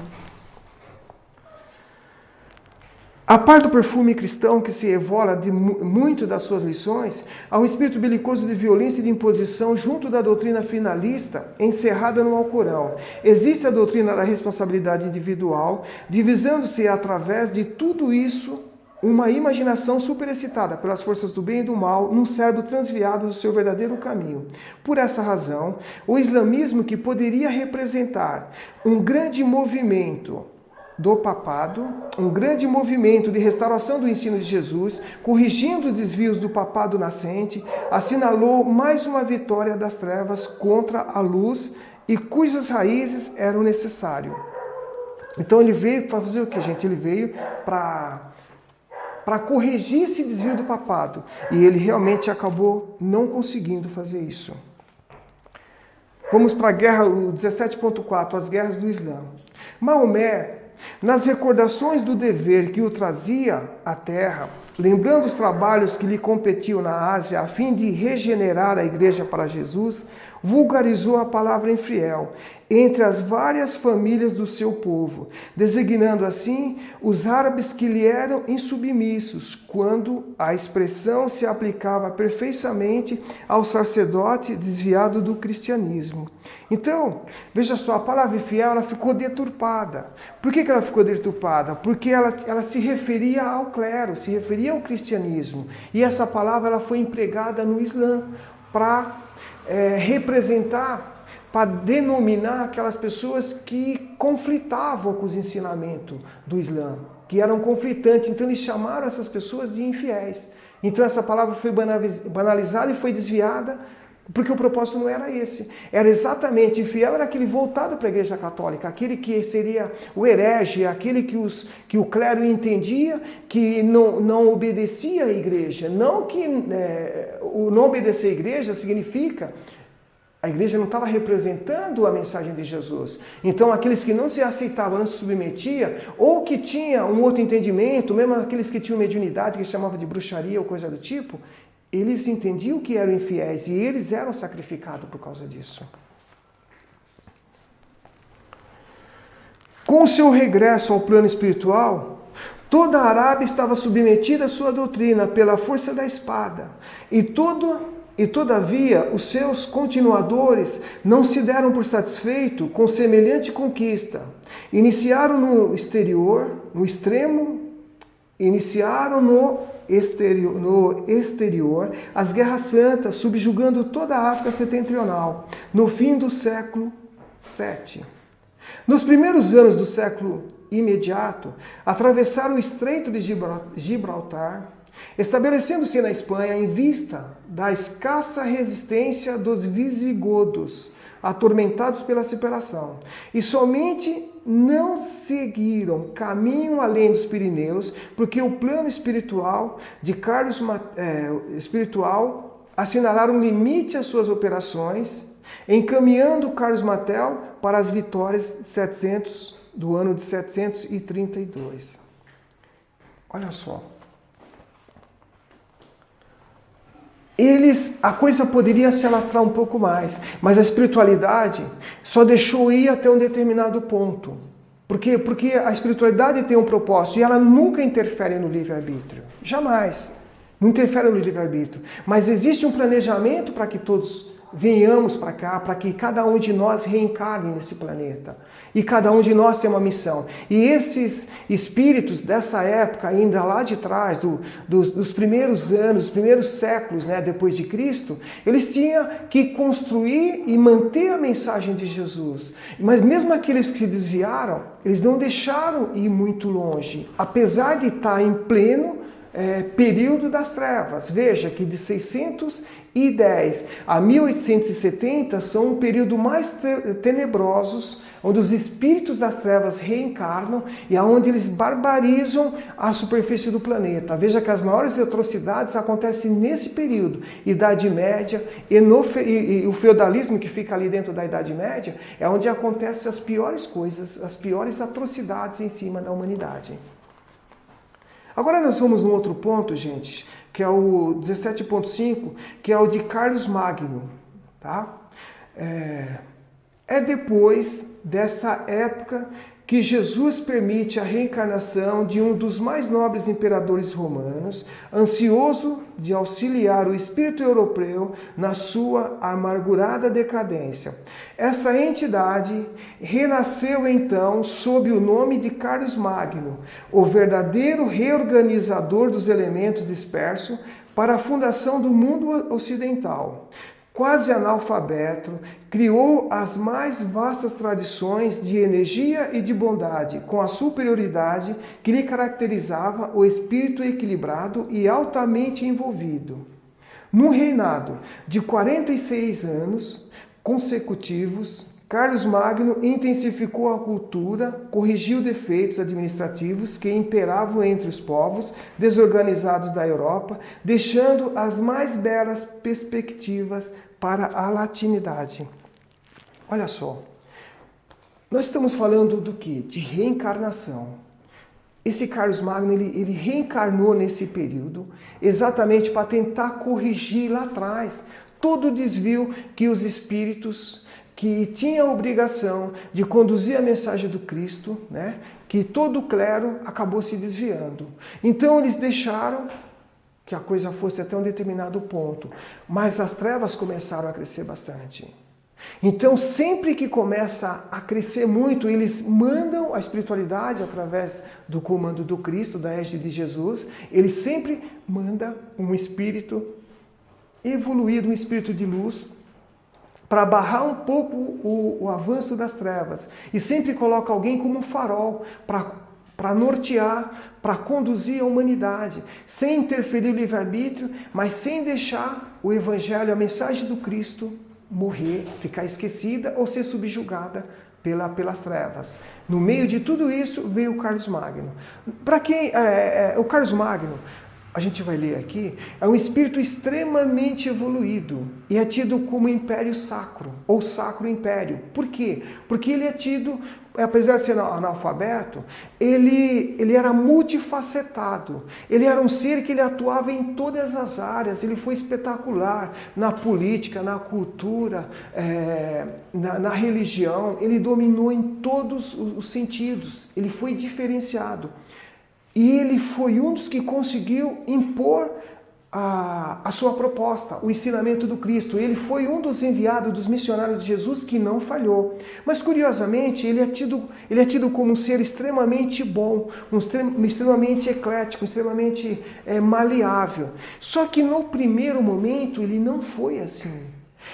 A par do perfume cristão que se evola de muito das suas lições, há um espírito belicoso de violência e de imposição junto da doutrina finalista encerrada no Alcorão. Existe a doutrina da responsabilidade individual, divisando-se através de tudo isso uma imaginação superexcitada pelas forças do bem e do mal num cérebro transviado do seu verdadeiro caminho. Por essa razão, o islamismo, que poderia representar um grande movimento do papado, um grande movimento de restauração do ensino de Jesus, corrigindo os desvios do papado nascente, assinalou mais uma vitória das trevas contra a luz e cujas raízes eram necessárias. Então ele veio para fazer o que, gente? Ele veio para corrigir esse desvio do papado. E ele realmente acabou não conseguindo fazer isso. Vamos para a guerra, o 17.4, as guerras do Islã. Maomé, nas recordações do dever que o trazia à terra, lembrando os trabalhos que lhe competiam na Ásia a fim de regenerar a igreja para Jesus, vulgarizou a palavra infiel entre as várias famílias do seu povo, designando assim os árabes que lhe eram insubmissos, quando a expressão se aplicava perfeitamente ao sacerdote desviado do cristianismo. Então, veja só, a palavra infiel ela ficou deturpada. Por que ela ficou deturpada? Porque ela se referia ao clero, se referia ao cristianismo. E essa palavra ela foi empregada no Islã para representar, para denominar aquelas pessoas que conflitavam com os ensinamentos do Islã, que eram conflitantes. Então eles chamaram essas pessoas de infiéis. Então essa palavra foi banalizada e foi desviada, porque o propósito não era esse. Era exatamente, infiel era aquele voltado para a Igreja Católica, aquele que seria o herege, aquele que o clero entendia, que não obedecia à Igreja. Não que o não obedecer à Igreja significa a igreja não estava representando a mensagem de Jesus. Então, aqueles que não se aceitavam, não se submetiam, ou que tinham um outro entendimento, mesmo aqueles que tinham mediunidade, que chamavam de bruxaria ou coisa do tipo, eles entendiam que eram infiéis e eles eram sacrificados por causa disso. Com o seu regresso ao plano espiritual, toda a Arábia estava submetida à sua doutrina pela força da espada. E todavia, os seus continuadores não se deram por satisfeitos com semelhante conquista. Iniciaram no exterior as guerras santas, subjugando toda a África setentrional, no fim do século VII. Nos primeiros anos do século imediato, atravessaram o Estreito de Gibraltar, estabelecendo-se na Espanha em vista da escassa resistência dos visigodos, atormentados pela separação. E somente não seguiram caminho além dos Pirineus, porque o plano espiritual de Carlos assinalaram um limite às suas operações, encaminhando Carlos Martel para as vitórias do ano de 732. Olha só. A coisa poderia se alastrar um pouco mais, mas a espiritualidade só deixou ir até um determinado ponto. Por quê? Porque a espiritualidade tem um propósito e ela nunca interfere no livre-arbítrio. Jamais. Não interfere no livre-arbítrio. Mas existe um planejamento para que todos venhamos para cá, para que cada um de nós reencarne nesse planeta. E cada um de nós tem uma missão. E esses espíritos dessa época, ainda lá de trás, dos primeiros anos, dos primeiros séculos, né, depois de Cristo, eles tinham que construir e manter a mensagem de Jesus. Mas mesmo aqueles que se desviaram, eles não deixaram ir muito longe. Apesar de estar em pleno período das trevas. Veja que de 610 a 1870 são um período mais tenebrosos, onde os espíritos das trevas reencarnam e aonde eles barbarizam a superfície do planeta. Veja que as maiores atrocidades acontecem nesse período. Idade Média e o feudalismo que fica ali dentro da Idade Média é onde acontecem as piores coisas, as piores atrocidades em cima da humanidade. Agora nós vamos num outro ponto, gente, que é o 17.5, que é o de Carlos Magno. Tá? É depois dessa época que Jesus permite a reencarnação de um dos mais nobres imperadores romanos, ansioso de auxiliar o espírito europeu na sua amargurada decadência. Essa entidade renasceu então sob o nome de Carlos Magno, o verdadeiro reorganizador dos elementos dispersos para a fundação do mundo ocidental. Quase analfabeto, criou as mais vastas tradições de energia e de bondade, com a superioridade que lhe caracterizava o espírito equilibrado e altamente envolvido. Num reinado de 46 anos consecutivos, Carlos Magno intensificou a cultura, corrigiu defeitos administrativos que imperavam entre os povos desorganizados da Europa, deixando as mais belas perspectivas para a latinidade. Olha só, nós estamos falando do quê? De reencarnação. Esse Carlos Magno, ele reencarnou nesse período exatamente para tentar corrigir lá atrás todo o desvio que os espíritos que tinham a obrigação de conduzir a mensagem do Cristo, né, que todo o clero acabou se desviando. Então eles deixaram que a coisa fosse até um determinado ponto. Mas as trevas começaram a crescer bastante. Então, sempre que começa a crescer muito, eles mandam a espiritualidade através do comando do Cristo, da égide de Jesus, ele sempre manda um espírito evoluído, um espírito de luz, para barrar um pouco o avanço das trevas. E sempre coloca alguém como um farol para nortear, para conduzir a humanidade, sem interferir o livre-arbítrio, mas sem deixar o Evangelho, a mensagem do Cristo, morrer, ficar esquecida ou ser subjugada pelas trevas. No meio de tudo isso veio o Carlos Magno. Para quem o Carlos Magno, a gente vai ler aqui, é um espírito extremamente evoluído e é tido como império sacro, ou sacro império. Por quê? Porque ele é tido, apesar de ser analfabeto, ele era multifacetado. Ele era um ser que ele atuava em todas as áreas, ele foi espetacular na política, na cultura, na religião, ele dominou em todos os sentidos, ele foi diferenciado. E ele foi um dos que conseguiu impor a sua proposta, o ensinamento do Cristo. Ele foi um dos enviados, dos missionários de Jesus que não falhou. Mas, curiosamente, ele é tido como um ser extremamente bom, extremamente eclético, extremamente maleável. Só que no primeiro momento ele não foi assim.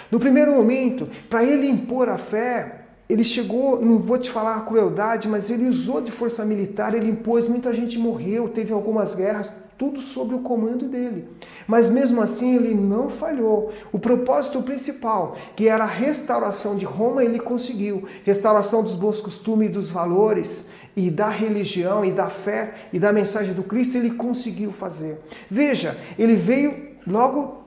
No primeiro momento, para ele impor a fé, ele chegou, não vou te falar a crueldade, mas ele usou de força militar, ele impôs, muita gente morreu, teve algumas guerras, tudo sob o comando dele. Mas mesmo assim ele não falhou. O propósito principal, que era a restauração de Roma, ele conseguiu. Restauração dos bons costumes e dos valores, e da religião, e da fé, e da mensagem do Cristo, ele conseguiu fazer. Veja, ele veio logo,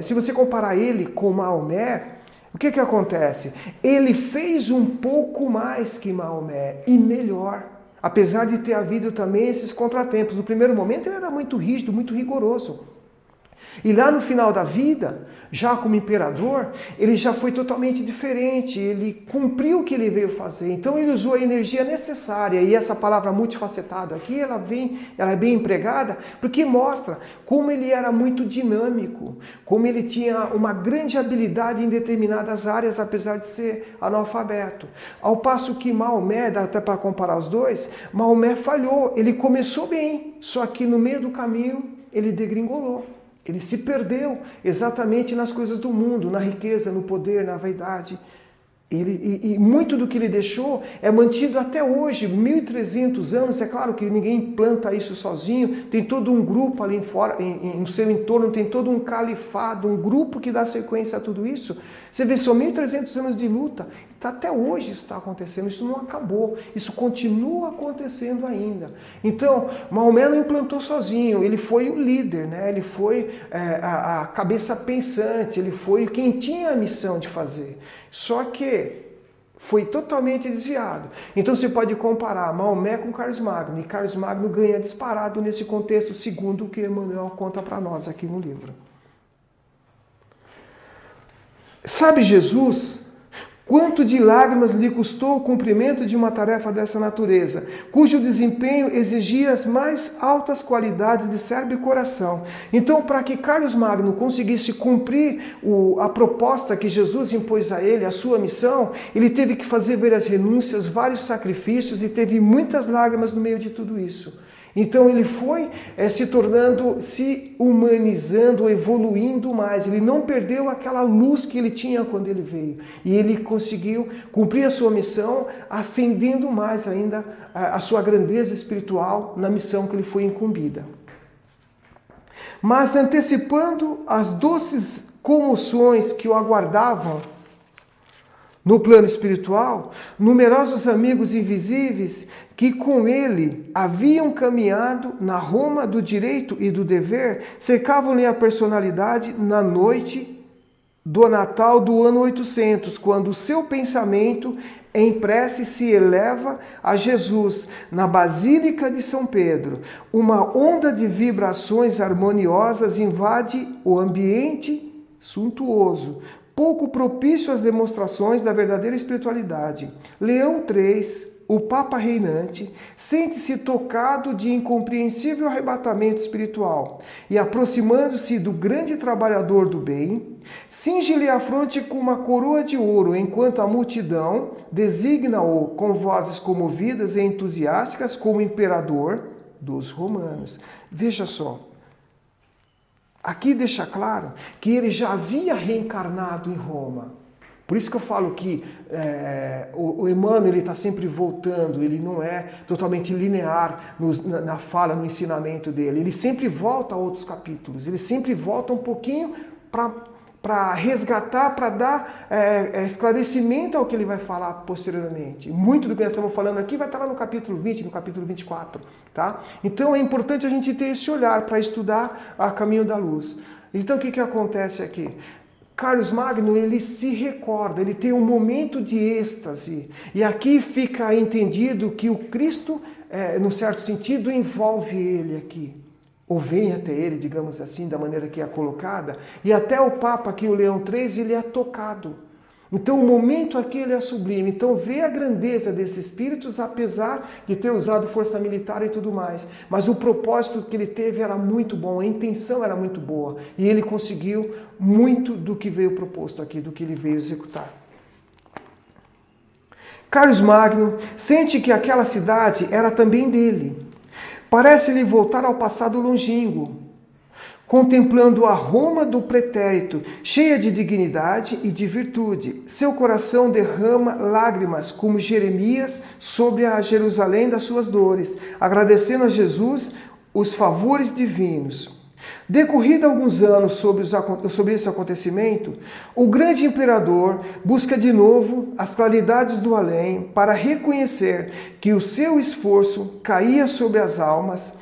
se você comparar ele com Maomé, o que acontece? Ele fez um pouco mais que Maomé e melhor, apesar de ter havido também esses contratempos. No primeiro momento ele era muito rígido, muito rigoroso. E lá no final da vida, já como imperador, ele já foi totalmente diferente, ele cumpriu o que ele veio fazer. Então ele usou a energia necessária, e essa palavra multifacetado aqui, ela é bem empregada, porque mostra como ele era muito dinâmico, como ele tinha uma grande habilidade em determinadas áreas, apesar de ser analfabeto. Ao passo que Maomé, dá até para comparar os dois, Maomé falhou, ele começou bem, só que no meio do caminho ele degringolou. Ele se perdeu exatamente nas coisas do mundo, na riqueza, no poder, na vaidade. E muito do que ele deixou é mantido até hoje, 1.300 anos. É claro que ninguém implanta isso sozinho, tem todo um grupo ali fora, no seu entorno, tem todo um califado, um grupo que dá sequência a tudo isso. Você vê, são 1.300 anos de luta, até hoje isso está acontecendo, isso não acabou, isso continua acontecendo ainda. Então, Maomé não implantou sozinho, ele foi o líder, né? Ele foi a cabeça pensante, ele foi quem tinha a missão de fazer. Só que foi totalmente desviado. Então você pode comparar Maomé com Carlos Magno, e Carlos Magno ganha disparado nesse contexto, segundo o que Emmanuel conta para nós aqui no livro. Sabe Jesus quanto de lágrimas lhe custou o cumprimento de uma tarefa dessa natureza, cujo desempenho exigia as mais altas qualidades de cérebro e coração. Então, para que Carlos Magno conseguisse cumprir a proposta que Jesus impôs a ele, a sua missão, ele teve que fazer várias renúncias, vários sacrifícios e teve muitas lágrimas no meio de tudo isso. Então ele foi se tornando, se humanizando, evoluindo mais. Ele não perdeu aquela luz que ele tinha quando ele veio. E ele conseguiu cumprir a sua missão, ascendendo mais ainda a sua grandeza espiritual na missão que lhe foi incumbida. Mas antecipando as doces comoções que o aguardavam no plano espiritual, numerosos amigos invisíveis que com ele haviam caminhado na Roma do direito e do dever, cercavam-lhe a personalidade na noite do Natal do ano 800, quando o seu pensamento em prece se eleva a Jesus na Basílica de São Pedro. Uma onda de vibrações harmoniosas invade o ambiente suntuoso, pouco propício às demonstrações da verdadeira espiritualidade. Leão III, o Papa reinante, sente-se tocado de incompreensível arrebatamento espiritual e, aproximando-se do grande trabalhador do bem, cinge-lhe a fronte com uma coroa de ouro, enquanto a multidão designa-o com vozes comovidas e entusiásticas como imperador dos romanos. Veja só. Aqui deixa claro que ele já havia reencarnado em Roma. Por isso que eu falo que o Emmanuel está sempre voltando, ele não é totalmente linear na fala, no ensinamento dele. Ele sempre volta a outros capítulos, ele sempre volta um pouquinho para resgatar, para dar esclarecimento ao que ele vai falar posteriormente. Muito do que nós estamos falando aqui vai estar lá no capítulo 20, no capítulo 24. Tá? Então é importante a gente ter esse olhar para estudar a Caminho da Luz. Então o que acontece aqui? Carlos Magno, ele se recorda, ele tem um momento de êxtase. E aqui fica entendido que o Cristo, no certo sentido, envolve ele aqui. Ou vem até ele, digamos assim, da maneira que é colocada. E até o Papa aqui, o Leão III, ele é tocado. Então o momento aqui ele é sublime. Então vê a grandeza desses espíritos, apesar de ter usado força militar e tudo mais. Mas o propósito que ele teve era muito bom, a intenção era muito boa. E ele conseguiu muito do que veio proposto aqui, do que ele veio executar. Carlos Magno sente que aquela cidade era também dele. Parece-lhe voltar ao passado longínquo, contemplando a Roma do pretérito, cheia de dignidade e de virtude. Seu coração derrama lágrimas, como Jeremias, sobre a Jerusalém das suas dores, agradecendo a Jesus os favores divinos. Decorrido alguns anos sobre esse acontecimento, o grande imperador busca de novo as claridades do além para reconhecer que o seu esforço caía sobre as almas,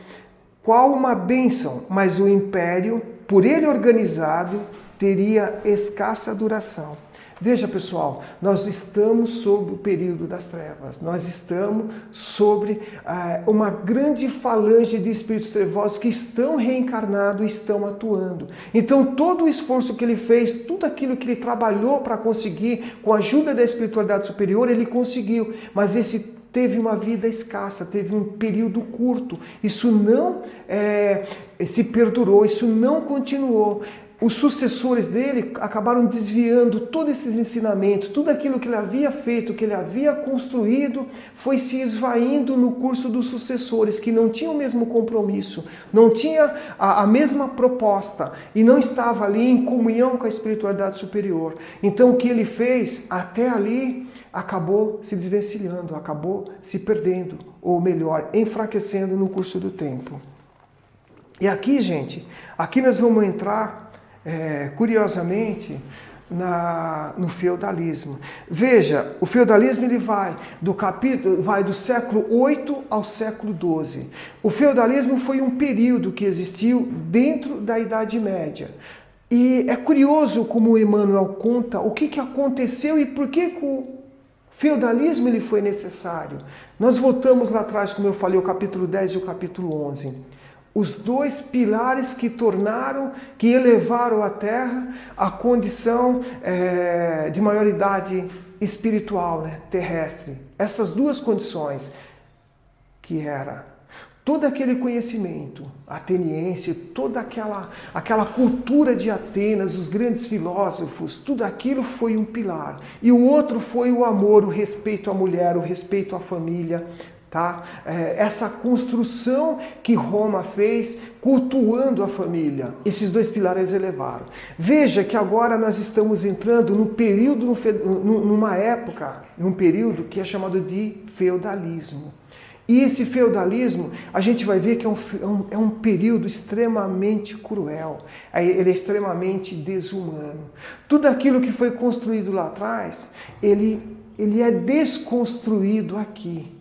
qual uma bênção, mas o império, por ele organizado, teria escassa duração. Veja, pessoal, nós estamos sob o período das trevas. Nós estamos sobre uma grande falange de espíritos trevosos que estão reencarnados e estão atuando. Então, todo o esforço que ele fez, tudo aquilo que ele trabalhou para conseguir, com a ajuda da espiritualidade superior, ele conseguiu. Mas esse teve uma vida escassa, teve um período curto. Isso não se perdurou, isso não continuou. os sucessores dele acabaram desviando todos esses ensinamentos, tudo aquilo que ele havia feito, que ele havia construído, foi se esvaindo no curso dos sucessores, que não tinham o mesmo compromisso, não tinha a mesma proposta e não estava ali em comunhão com a espiritualidade superior. Então o que ele fez até ali acabou se desvencilhando, acabou se perdendo, ou melhor, enfraquecendo no curso do tempo. E aqui, gente, aqui nós vamos entrar curiosamente, no feudalismo. Veja, o feudalismo ele vai do século 8 ao século 12. O feudalismo foi um período que existiu dentro da Idade Média. E é curioso como o Emmanuel conta o que aconteceu e por que o feudalismo ele foi necessário. Nós voltamos lá atrás, como eu falei, o capítulo 10 e o capítulo 11. Os dois pilares que elevaram a Terra à condição de maioridade espiritual, terrestre. Essas duas condições, que era todo aquele conhecimento ateniense, toda aquela cultura de Atenas, os grandes filósofos, tudo aquilo foi um pilar. E o outro foi o amor, o respeito à mulher, o respeito à família, tá? Essa construção que Roma fez, cultuando a família. Esses dois pilares elevaram. Veja que agora nós estamos entrando num período que é chamado de feudalismo. E esse feudalismo, a gente vai ver que é um período extremamente cruel. Ele é extremamente desumano. Tudo aquilo que foi construído lá atrás, ele é desconstruído aqui.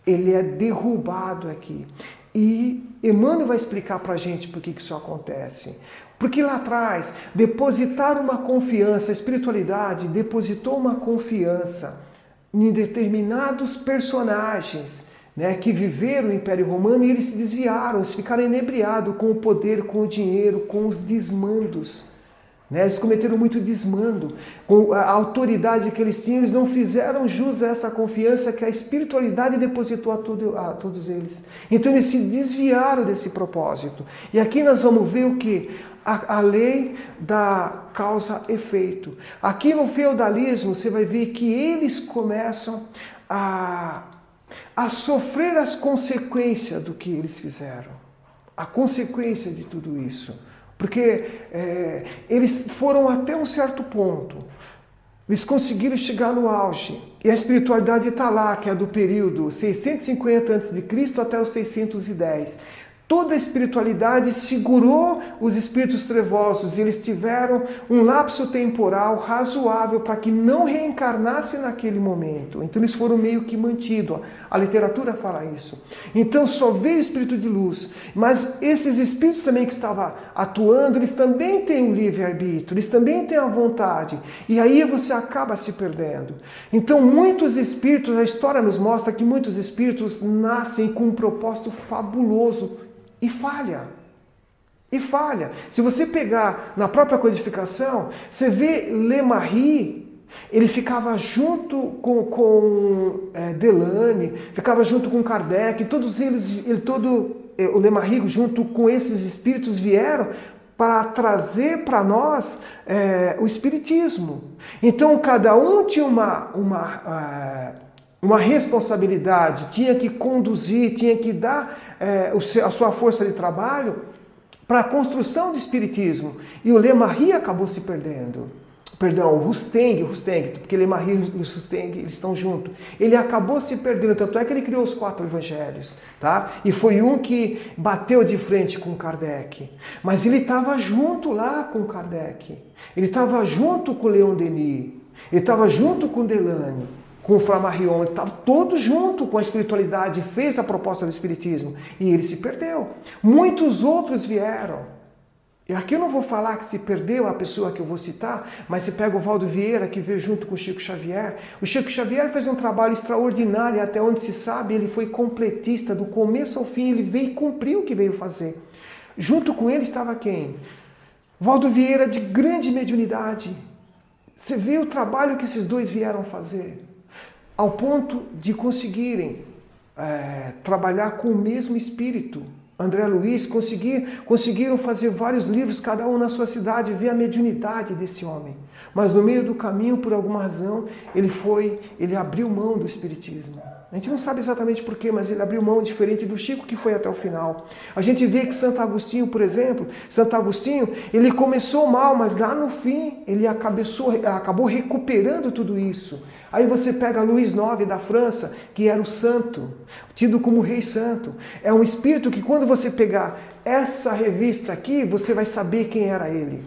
Ele é derrubado aqui. E Emmanuel vai explicar para a gente por que isso acontece. Porque lá atrás, depositaram uma confiança, a espiritualidade depositou uma confiança em determinados personagens, que viveram o Império Romano, e eles se desviaram, eles ficaram inebriados com o poder, com o dinheiro, com os desmandos. Eles cometeram muito desmando. Com a autoridade que eles tinham, eles não fizeram jus a essa confiança que a espiritualidade depositou a todos eles. Então eles se desviaram desse propósito. E aqui nós vamos ver o que? A lei da causa-efeito. Aqui no feudalismo você vai ver que eles começam a sofrer as consequências do que eles fizeram. A consequência de tudo isso. Porque eles foram até um certo ponto. Eles conseguiram chegar no auge. E a espiritualidade está lá, que é do período 650 a.C. até os 610. Toda a espiritualidade segurou os espíritos trevosos e eles tiveram um lapso temporal razoável para que não reencarnasse naquele momento. Então eles foram meio que mantidos. A literatura fala isso. Então só veio o espírito de luz. Mas esses espíritos também que estavam atuando, eles também têm o livre-arbítrio, eles também têm a vontade. E aí você acaba se perdendo. Então muitos espíritos, a história nos mostra que muitos espíritos nascem com um propósito fabuloso. E falha. Se você pegar na própria codificação, você vê Lemarie, ele ficava junto com Delane, ficava junto com Kardec, todos eles, o Lemarie junto com esses espíritos vieram para trazer para nós o espiritismo. Então cada um tinha uma responsabilidade, tinha que conduzir, tinha que dar a sua força de trabalho para a construção do espiritismo. E o Lemarie acabou se perdendo. Perdão, o Rusteng, porque Lemarie e o Rusteng eles estão juntos. Ele acabou se perdendo, tanto é que ele criou os 4 evangelhos, tá? E foi um que bateu de frente com Kardec. Mas ele estava junto lá com Kardec. Ele estava junto com Leon Denis. Ele estava junto com Delane, com o Flammarion, ele estava todo junto com a espiritualidade, fez a proposta do espiritismo e ele se perdeu. Muitos outros vieram. E aqui eu não vou falar que se perdeu a pessoa que eu vou citar, mas se pega o Valdo Vieira, que veio junto com o Chico Xavier. O Chico Xavier fez um trabalho extraordinário e até onde se sabe, ele foi completista, do começo ao fim, ele veio e cumpriu o que veio fazer. Junto com ele estava quem? Valdo Vieira, de grande mediunidade. Você vê o trabalho que esses dois vieram fazer. Ao ponto de conseguirem trabalhar com o mesmo espírito, André Luiz, conseguiram fazer vários livros, cada um na sua cidade, ver a mediunidade desse homem. Mas no meio do caminho, por alguma razão, ele abriu mão do espiritismo. A gente não sabe exatamente porquê, mas ele abriu mão, diferente do Chico, que foi até o final. A gente vê que Santo Agostinho, por exemplo, ele começou mal, mas lá no fim ele acabou recuperando tudo isso. Aí você pega Luís IX da França, que era o santo, tido como rei santo. É um espírito que quando você pegar essa revista aqui, você vai saber quem era ele.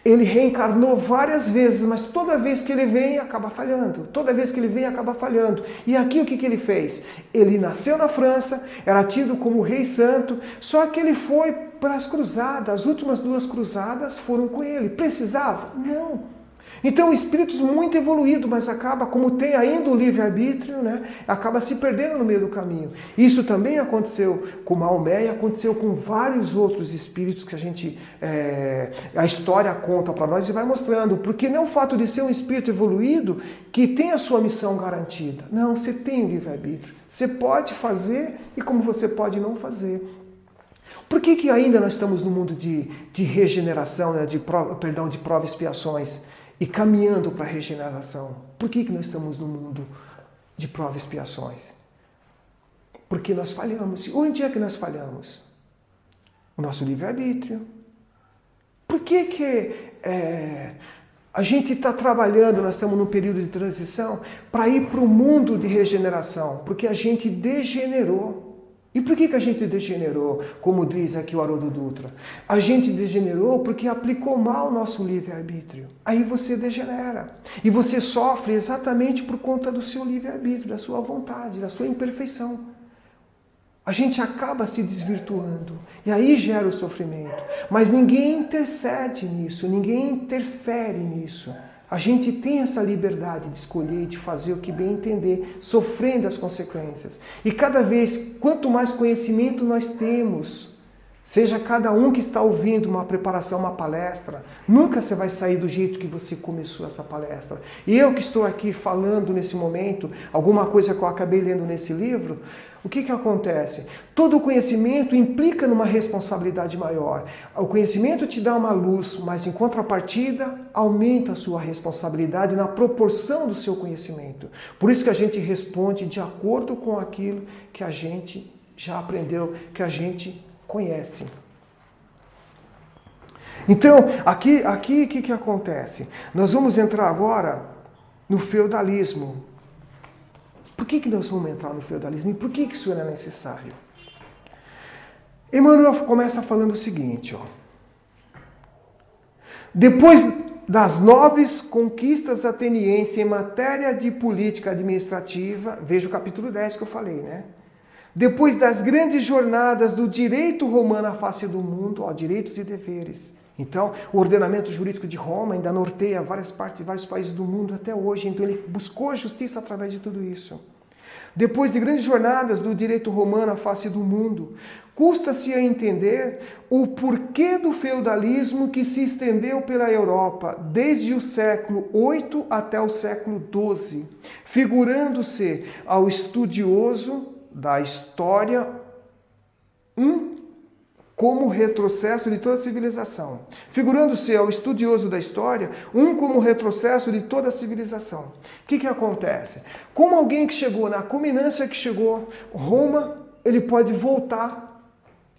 Ele reencarnou várias vezes, mas toda vez que ele vem, acaba falhando. Toda vez que ele vem, acaba falhando. E aqui o que ele fez? Ele nasceu na França, era tido como rei santo, só que ele foi para as cruzadas. As últimas 2 cruzadas foram com ele. Precisava? Não. Então, espíritos muito evoluídos, mas acaba, como tem ainda o livre-arbítrio, né, acaba se perdendo no meio do caminho. Isso também aconteceu com Maomé e aconteceu com vários outros espíritos que a história conta para nós e vai mostrando. Porque não é o fato de ser um espírito evoluído que tem a sua missão garantida. Não, você tem o livre-arbítrio. Você pode fazer e como você pode não fazer. Por que ainda nós estamos no mundo de regeneração, né, de prova e expiações? E caminhando para a regeneração. Por que nós estamos no mundo de provas e expiações? Porque nós falhamos. Onde é que nós falhamos? O nosso livre-arbítrio. Por que a gente está trabalhando, nós estamos num período de transição, para ir para o mundo de regeneração? Porque a gente degenerou. E por que a gente degenerou, como diz aqui o Haroldo Dutra? A gente degenerou porque aplicou mal o nosso livre-arbítrio. Aí você degenera. E você sofre exatamente por conta do seu livre-arbítrio, da sua vontade, da sua imperfeição. A gente acaba se desvirtuando. E aí gera o sofrimento. Mas ninguém intercede nisso, ninguém interfere nisso. A gente tem essa liberdade de escolher e de fazer o que bem entender, sofrendo as consequências. E cada vez, quanto mais conhecimento nós temos, seja cada um que está ouvindo uma preparação, uma palestra, nunca você vai sair do jeito que você começou essa palestra. E eu que estou aqui falando nesse momento, alguma coisa que eu acabei lendo nesse livro, o que acontece? Todo conhecimento implica numa responsabilidade maior. O conhecimento te dá uma luz, mas em contrapartida, aumenta a sua responsabilidade na proporção do seu conhecimento. Por isso que a gente responde de acordo com aquilo que a gente já aprendeu, que a gente conhece. Então, aqui o que acontece? Nós vamos entrar agora no feudalismo. Por que nós vamos entrar no feudalismo e por que isso era necessário? Emmanuel começa falando o seguinte, ó. Depois das nobres conquistas atenienses em matéria de política administrativa, veja o capítulo 10 que eu falei, né? Depois das grandes jornadas do direito romano à face do mundo, ó, direitos e deveres. Então, o ordenamento jurídico de Roma ainda norteia várias partes, vários países do mundo até hoje. Então, ele buscou a justiça através de tudo isso. Depois de grandes jornadas do direito romano à face do mundo, custa-se a entender o porquê do feudalismo que se estendeu pela Europa desde o século VIII até o século XII, figurando-se ao estudioso da história como retrocesso de toda a civilização. Figurando-se ao estudioso da história, como retrocesso de toda a civilização. O que acontece? Como alguém que chegou na culminância que chegou, Roma, ele pode voltar,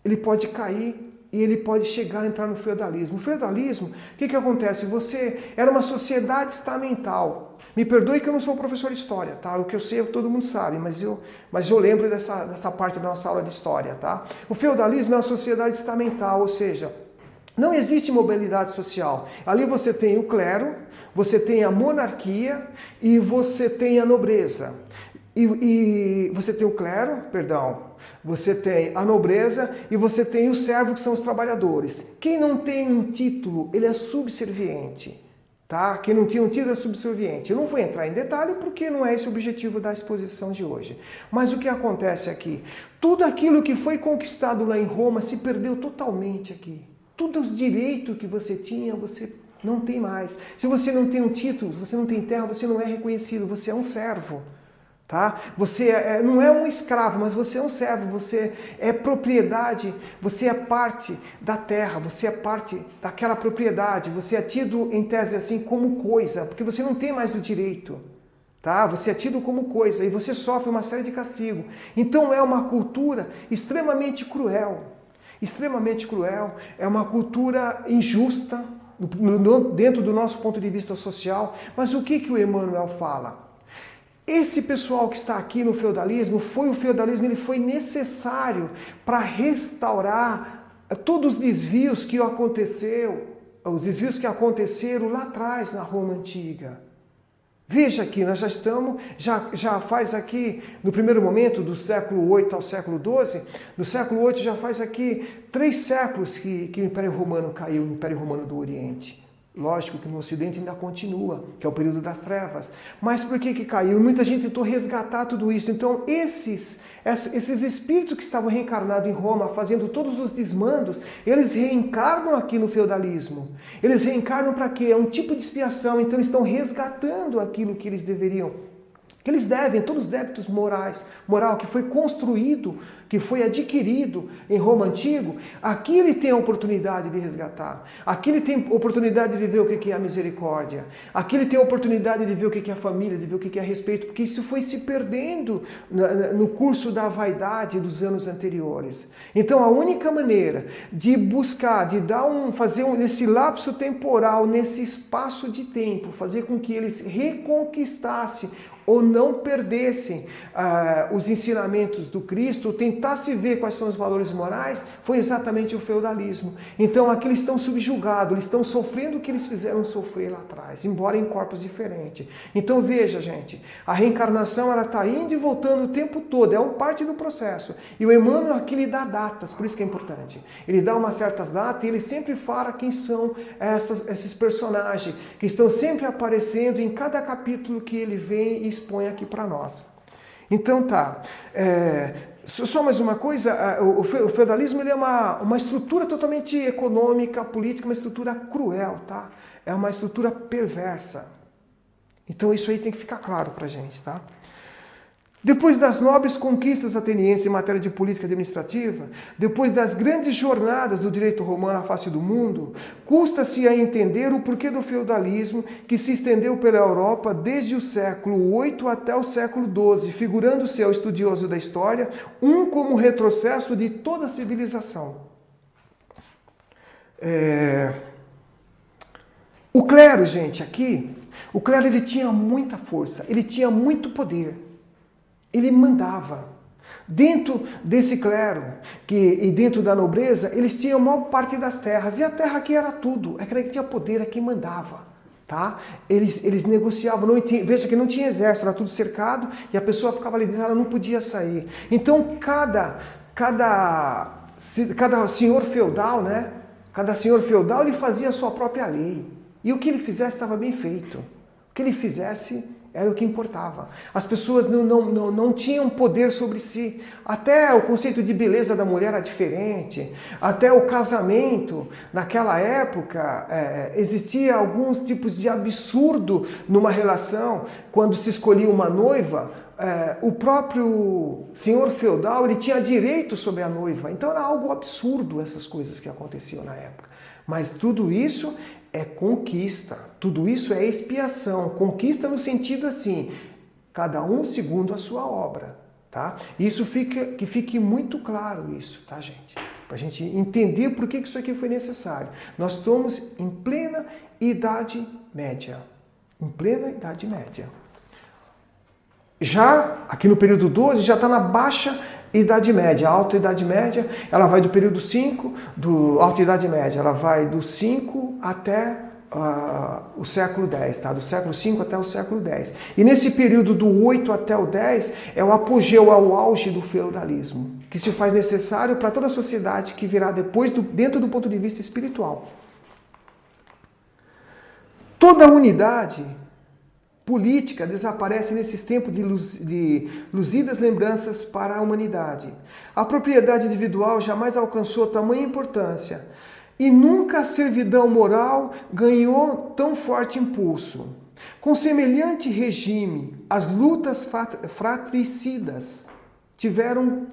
ele pode cair e ele pode chegar a entrar no feudalismo. O feudalismo, o que acontece? Você era uma sociedade estamental. Me perdoe que eu não sou professor de história, tá? O que eu sei todo mundo sabe, mas eu lembro dessa parte da nossa aula de história, tá? O feudalismo é uma sociedade estamental, ou seja, não existe mobilidade social. Ali você tem o clero, você tem a monarquia e você tem a nobreza. E você tem o clero, você tem a nobreza e você tem os servos, que são os trabalhadores. Quem não tem um título, ele é subserviente. Tá? Quem não tinha um título é subserviente. Eu não vou entrar em detalhe porque não é esse o objetivo da exposição de hoje. Mas o que acontece aqui? Tudo aquilo que foi conquistado lá em Roma se perdeu totalmente aqui. Todos os direitos que você tinha, você não tem mais. Se você não tem um título, se você não tem terra, você não é reconhecido, você é um servo. Tá? Você não é um escravo, mas você é um servo, você é propriedade, você é parte da terra, você é parte daquela propriedade, você é tido, em tese assim, como coisa, porque você não tem mais o direito. Tá? Você é tido como coisa e você sofre uma série de castigo. Então é uma cultura extremamente cruel. Extremamente cruel, é uma cultura injusta dentro do nosso ponto de vista social. Mas o que o Emmanuel fala? Esse pessoal que está aqui no feudalismo, o feudalismo ele foi necessário para restaurar todos os desvios que aconteceram lá atrás na Roma Antiga. Veja aqui, nós já faz aqui, no primeiro momento, do século VIII ao século XII, no século VIII já faz aqui 3 séculos que o Império Romano caiu, o Império Romano do Oriente. Lógico que no Ocidente ainda continua, que é o período das trevas. Mas por que caiu? Muita gente tentou resgatar tudo isso. Então, esses espíritos que estavam reencarnados em Roma, fazendo todos os desmandos, eles reencarnam aqui no feudalismo. Eles reencarnam para quê? É um tipo de expiação. Então, eles estão resgatando aquilo que eles deveriam. Que eles devem, todos os débitos moral que foi construído, que foi adquirido em Roma Antigo, aqui ele tem a oportunidade de resgatar. Aqui ele tem a oportunidade de ver o que é a misericórdia. Aqui ele tem a oportunidade de ver o que é a família, de ver o que é respeito, porque isso foi se perdendo no curso da vaidade dos anos anteriores. Então a única maneira de buscar, de fazer nesse lapso temporal, nesse espaço de tempo, fazer com que eles reconquistassem ou não perdessem os ensinamentos do Cristo, tentasse ver quais são os valores morais, foi exatamente o feudalismo. Então aqui eles estão subjugados, eles estão sofrendo o que eles fizeram sofrer lá atrás, embora em corpos diferentes. Então veja, gente, a reencarnação ela está indo e voltando o tempo todo, é uma parte do processo. E o Emmanuel aqui ele dá datas, por isso que é importante. Ele dá umas certas datas e ele sempre fala quem são esses personagens, que estão sempre aparecendo em cada capítulo que ele vem e expõe aqui para nós. Então tá, só mais uma coisa, o feudalismo ele é uma estrutura totalmente econômica, política, uma estrutura cruel, tá? É uma estrutura perversa. Então isso aí tem que ficar claro para a gente, tá? Depois das nobres conquistas atenienses em matéria de política administrativa, depois das grandes jornadas do direito romano à face do mundo, custa-se a entender o porquê do feudalismo que se estendeu pela Europa desde o século VIII até o século XII, figurando-se ao estudioso da história como retrocesso de toda a civilização. O clero, gente, aqui, o clero ele tinha muita força, ele tinha muito poder. Ele mandava. Dentro desse clero e dentro da nobreza, eles tinham a maior parte das terras. E a terra aqui era tudo. É que tinha poder, é que mandava. Tá? Eles negociavam. Veja que não tinha exército, era tudo cercado. E a pessoa ficava ali dentro, ela não podia sair. Então, cada senhor feudal, né? Cada senhor feudal, ele fazia a sua própria lei. E o que ele fizesse estava bem feito. O que ele fizesse era o que importava. As pessoas não tinham poder sobre si. Até o conceito de beleza da mulher era diferente. Até o casamento, naquela época, existia alguns tipos de absurdo numa relação. Quando se escolhia uma noiva, o próprio senhor feudal ele tinha direito sobre a noiva. Então era algo absurdo essas coisas que aconteciam na época. Mas tudo isso é conquista, tudo isso é expiação, conquista no sentido assim, cada um segundo a sua obra, tá? Isso que fique muito claro isso, tá, gente? Para a gente entender por que isso aqui foi necessário. Nós estamos em plena Idade Média, em plena Idade Média. Já aqui no período 12 já está na baixa Idade Média, a Alta Idade Média, ela vai do período 5, Alta Idade Média, ela vai do 5 até o século 10, tá? Do século 5 até o século 10. E nesse período do 8 até o 10 é o apogeu, é o auge do feudalismo, que se faz necessário para toda a sociedade que virá depois dentro do ponto de vista espiritual. Toda a unidade política desaparece nesses tempos de luzidas lembranças para a humanidade. A propriedade individual jamais alcançou tamanha importância e nunca a servidão moral ganhou tão forte impulso. Com semelhante regime, as lutas fratricidas tiveram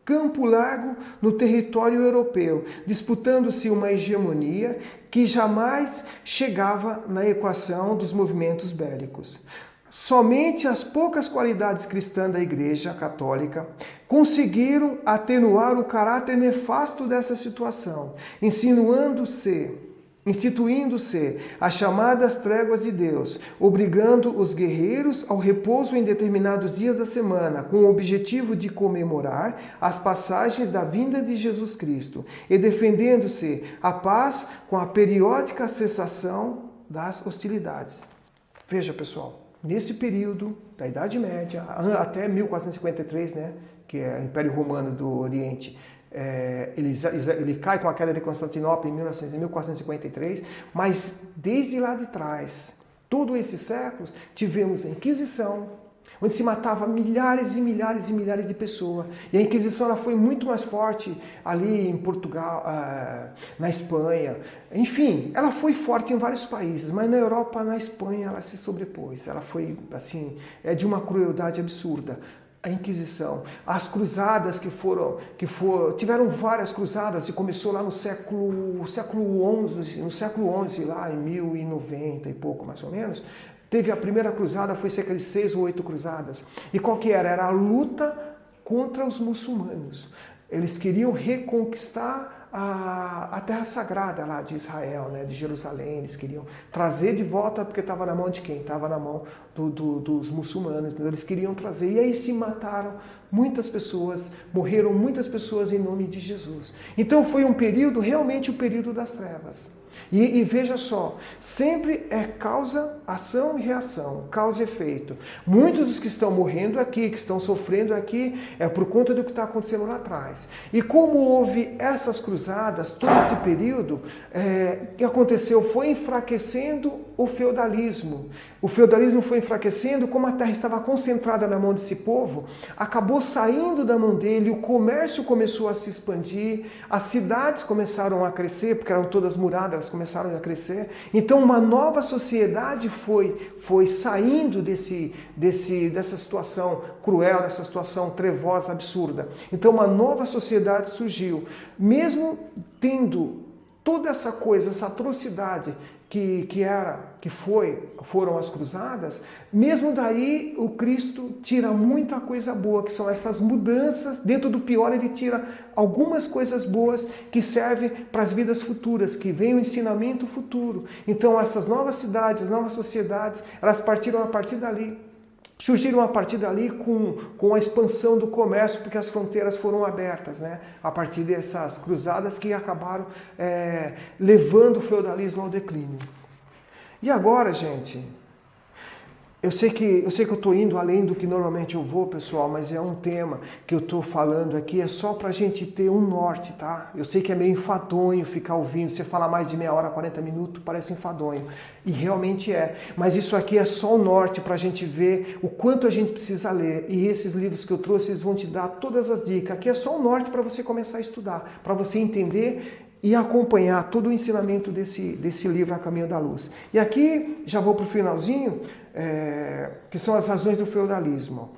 campo largo no território europeu, disputando-se uma hegemonia que jamais chegava na equação dos movimentos bélicos. Somente as poucas qualidades cristãs da Igreja Católica conseguiram atenuar o caráter nefasto dessa situação, instituindo-se as chamadas tréguas de Deus, obrigando os guerreiros ao repouso em determinados dias da semana, com o objetivo de comemorar as passagens da vinda de Jesus Cristo e defendendo-se a paz com a periódica cessação das hostilidades. Veja, pessoal, nesse período da Idade Média, até 1453, né, que é o Império Romano do Oriente, ele cai com a queda de Constantinopla em 1453, mas desde lá de trás, todos esses séculos, tivemos a Inquisição, onde se matava milhares e milhares e milhares de pessoas. E a Inquisição ela foi muito mais forte ali em Portugal, na Espanha. Enfim, ela foi forte em vários países, mas na Europa, na Espanha, ela se sobrepôs. Ela foi, assim, de uma crueldade absurda. A Inquisição, as cruzadas tiveram várias cruzadas e começou lá no século XI, lá em 1090 e pouco mais ou menos. Teve a primeira cruzada, foi cerca de 6 ou 8 cruzadas. E qual que era? Era a luta contra os muçulmanos. Eles queriam reconquistar a terra sagrada lá de Israel, né, de Jerusalém. Eles queriam trazer de volta, porque estava na mão de quem? Estava na mão dos muçulmanos. Então eles queriam trazer. E aí se mataram muitas pessoas, morreram muitas pessoas em nome de Jesus. Então foi um período, realmente o período das trevas. E veja só, sempre é causa, ação e reação, causa e efeito. Muitos dos que estão morrendo aqui, que estão sofrendo aqui, é por conta do que está acontecendo lá atrás. E como houve essas cruzadas, todo esse período, o que aconteceu foi enfraquecendo o feudalismo. O feudalismo foi enfraquecendo, como a terra estava concentrada na mão desse povo, acabou saindo da mão dele, o comércio começou a se expandir, as cidades começaram a crescer, porque eram todas muradas, elas começaram a crescer. Então uma nova sociedade foi saindo dessa situação cruel, dessa situação trevosa, absurda. Então uma nova sociedade surgiu, mesmo tendo toda essa coisa, essa atrocidade que foram as cruzadas, mesmo daí o Cristo tira muita coisa boa, que são essas mudanças. Dentro do pior ele tira algumas coisas boas que servem para as vidas futuras, que vem o ensinamento futuro. Então essas novas cidades, novas sociedades, elas surgiram a partir dali com a expansão do comércio, porque as fronteiras foram abertas, né? A partir dessas cruzadas que acabaram levando o feudalismo ao declínio. E agora, gente, eu sei que eu estou indo além do que normalmente eu vou, pessoal, mas é um tema que eu estou falando aqui, é só para a gente ter um norte, tá? Eu sei que é meio enfadonho ficar ouvindo, você fala mais de meia hora, 40 minutos, parece enfadonho. E realmente é. Mas isso aqui é só o norte para a gente ver o quanto a gente precisa ler. E esses livros que eu trouxe, eles vão te dar todas as dicas. Aqui é só o norte para você começar a estudar, para você entender e acompanhar todo o ensinamento desse livro A Caminho da Luz. E aqui, já vou para o finalzinho, que são as razões do feudalismo.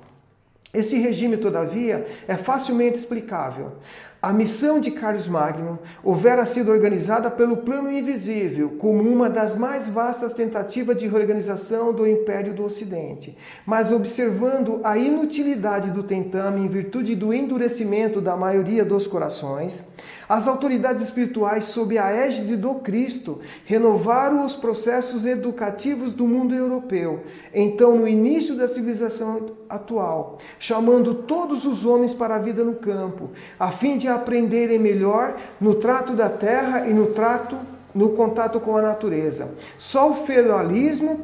Esse regime, todavia, é facilmente explicável. A missão de Carlos Magno houvera sido organizada pelo plano invisível, como uma das mais vastas tentativas de reorganização do Império do Ocidente. Mas observando a inutilidade do tentame em virtude do endurecimento da maioria dos corações, as autoridades espirituais, sob a égide do Cristo, renovaram os processos educativos do mundo europeu, então no início da civilização atual, chamando todos os homens para a vida no campo, a fim de aprenderem melhor no trato da terra e no contato com a natureza. Só o feudalismo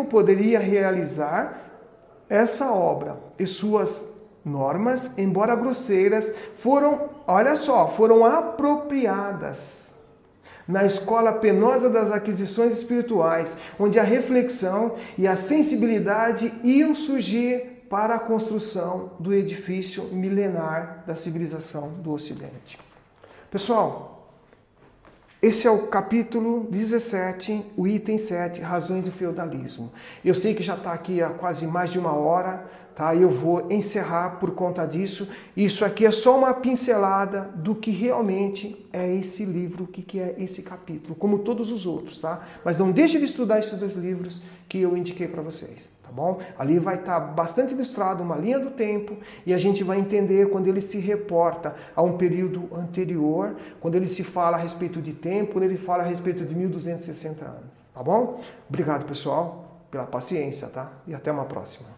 poderia realizar essa obra, e suas normas, embora grosseiras, foram apropriadas na escola penosa das aquisições espirituais, onde a reflexão e a sensibilidade iam surgir para a construção do edifício milenar da civilização do Ocidente. Pessoal, Esse é o capítulo 17, o item 7, razões do feudalismo. Eu sei que já está aqui há quase mais de 1 hora, tá? Eu vou encerrar por conta disso. Isso aqui é só uma pincelada do que realmente é esse livro, o que é esse capítulo, como todos os outros, tá? Mas não deixe de estudar esses 2 livros que eu indiquei para vocês. Tá bom? Ali vai estar bastante ilustrado uma linha do tempo e a gente vai entender quando ele se reporta a um período anterior, quando ele se fala a respeito de tempo, quando ele fala a respeito de 1260 anos. Tá bom? Obrigado, pessoal, pela paciência, tá? E até uma próxima.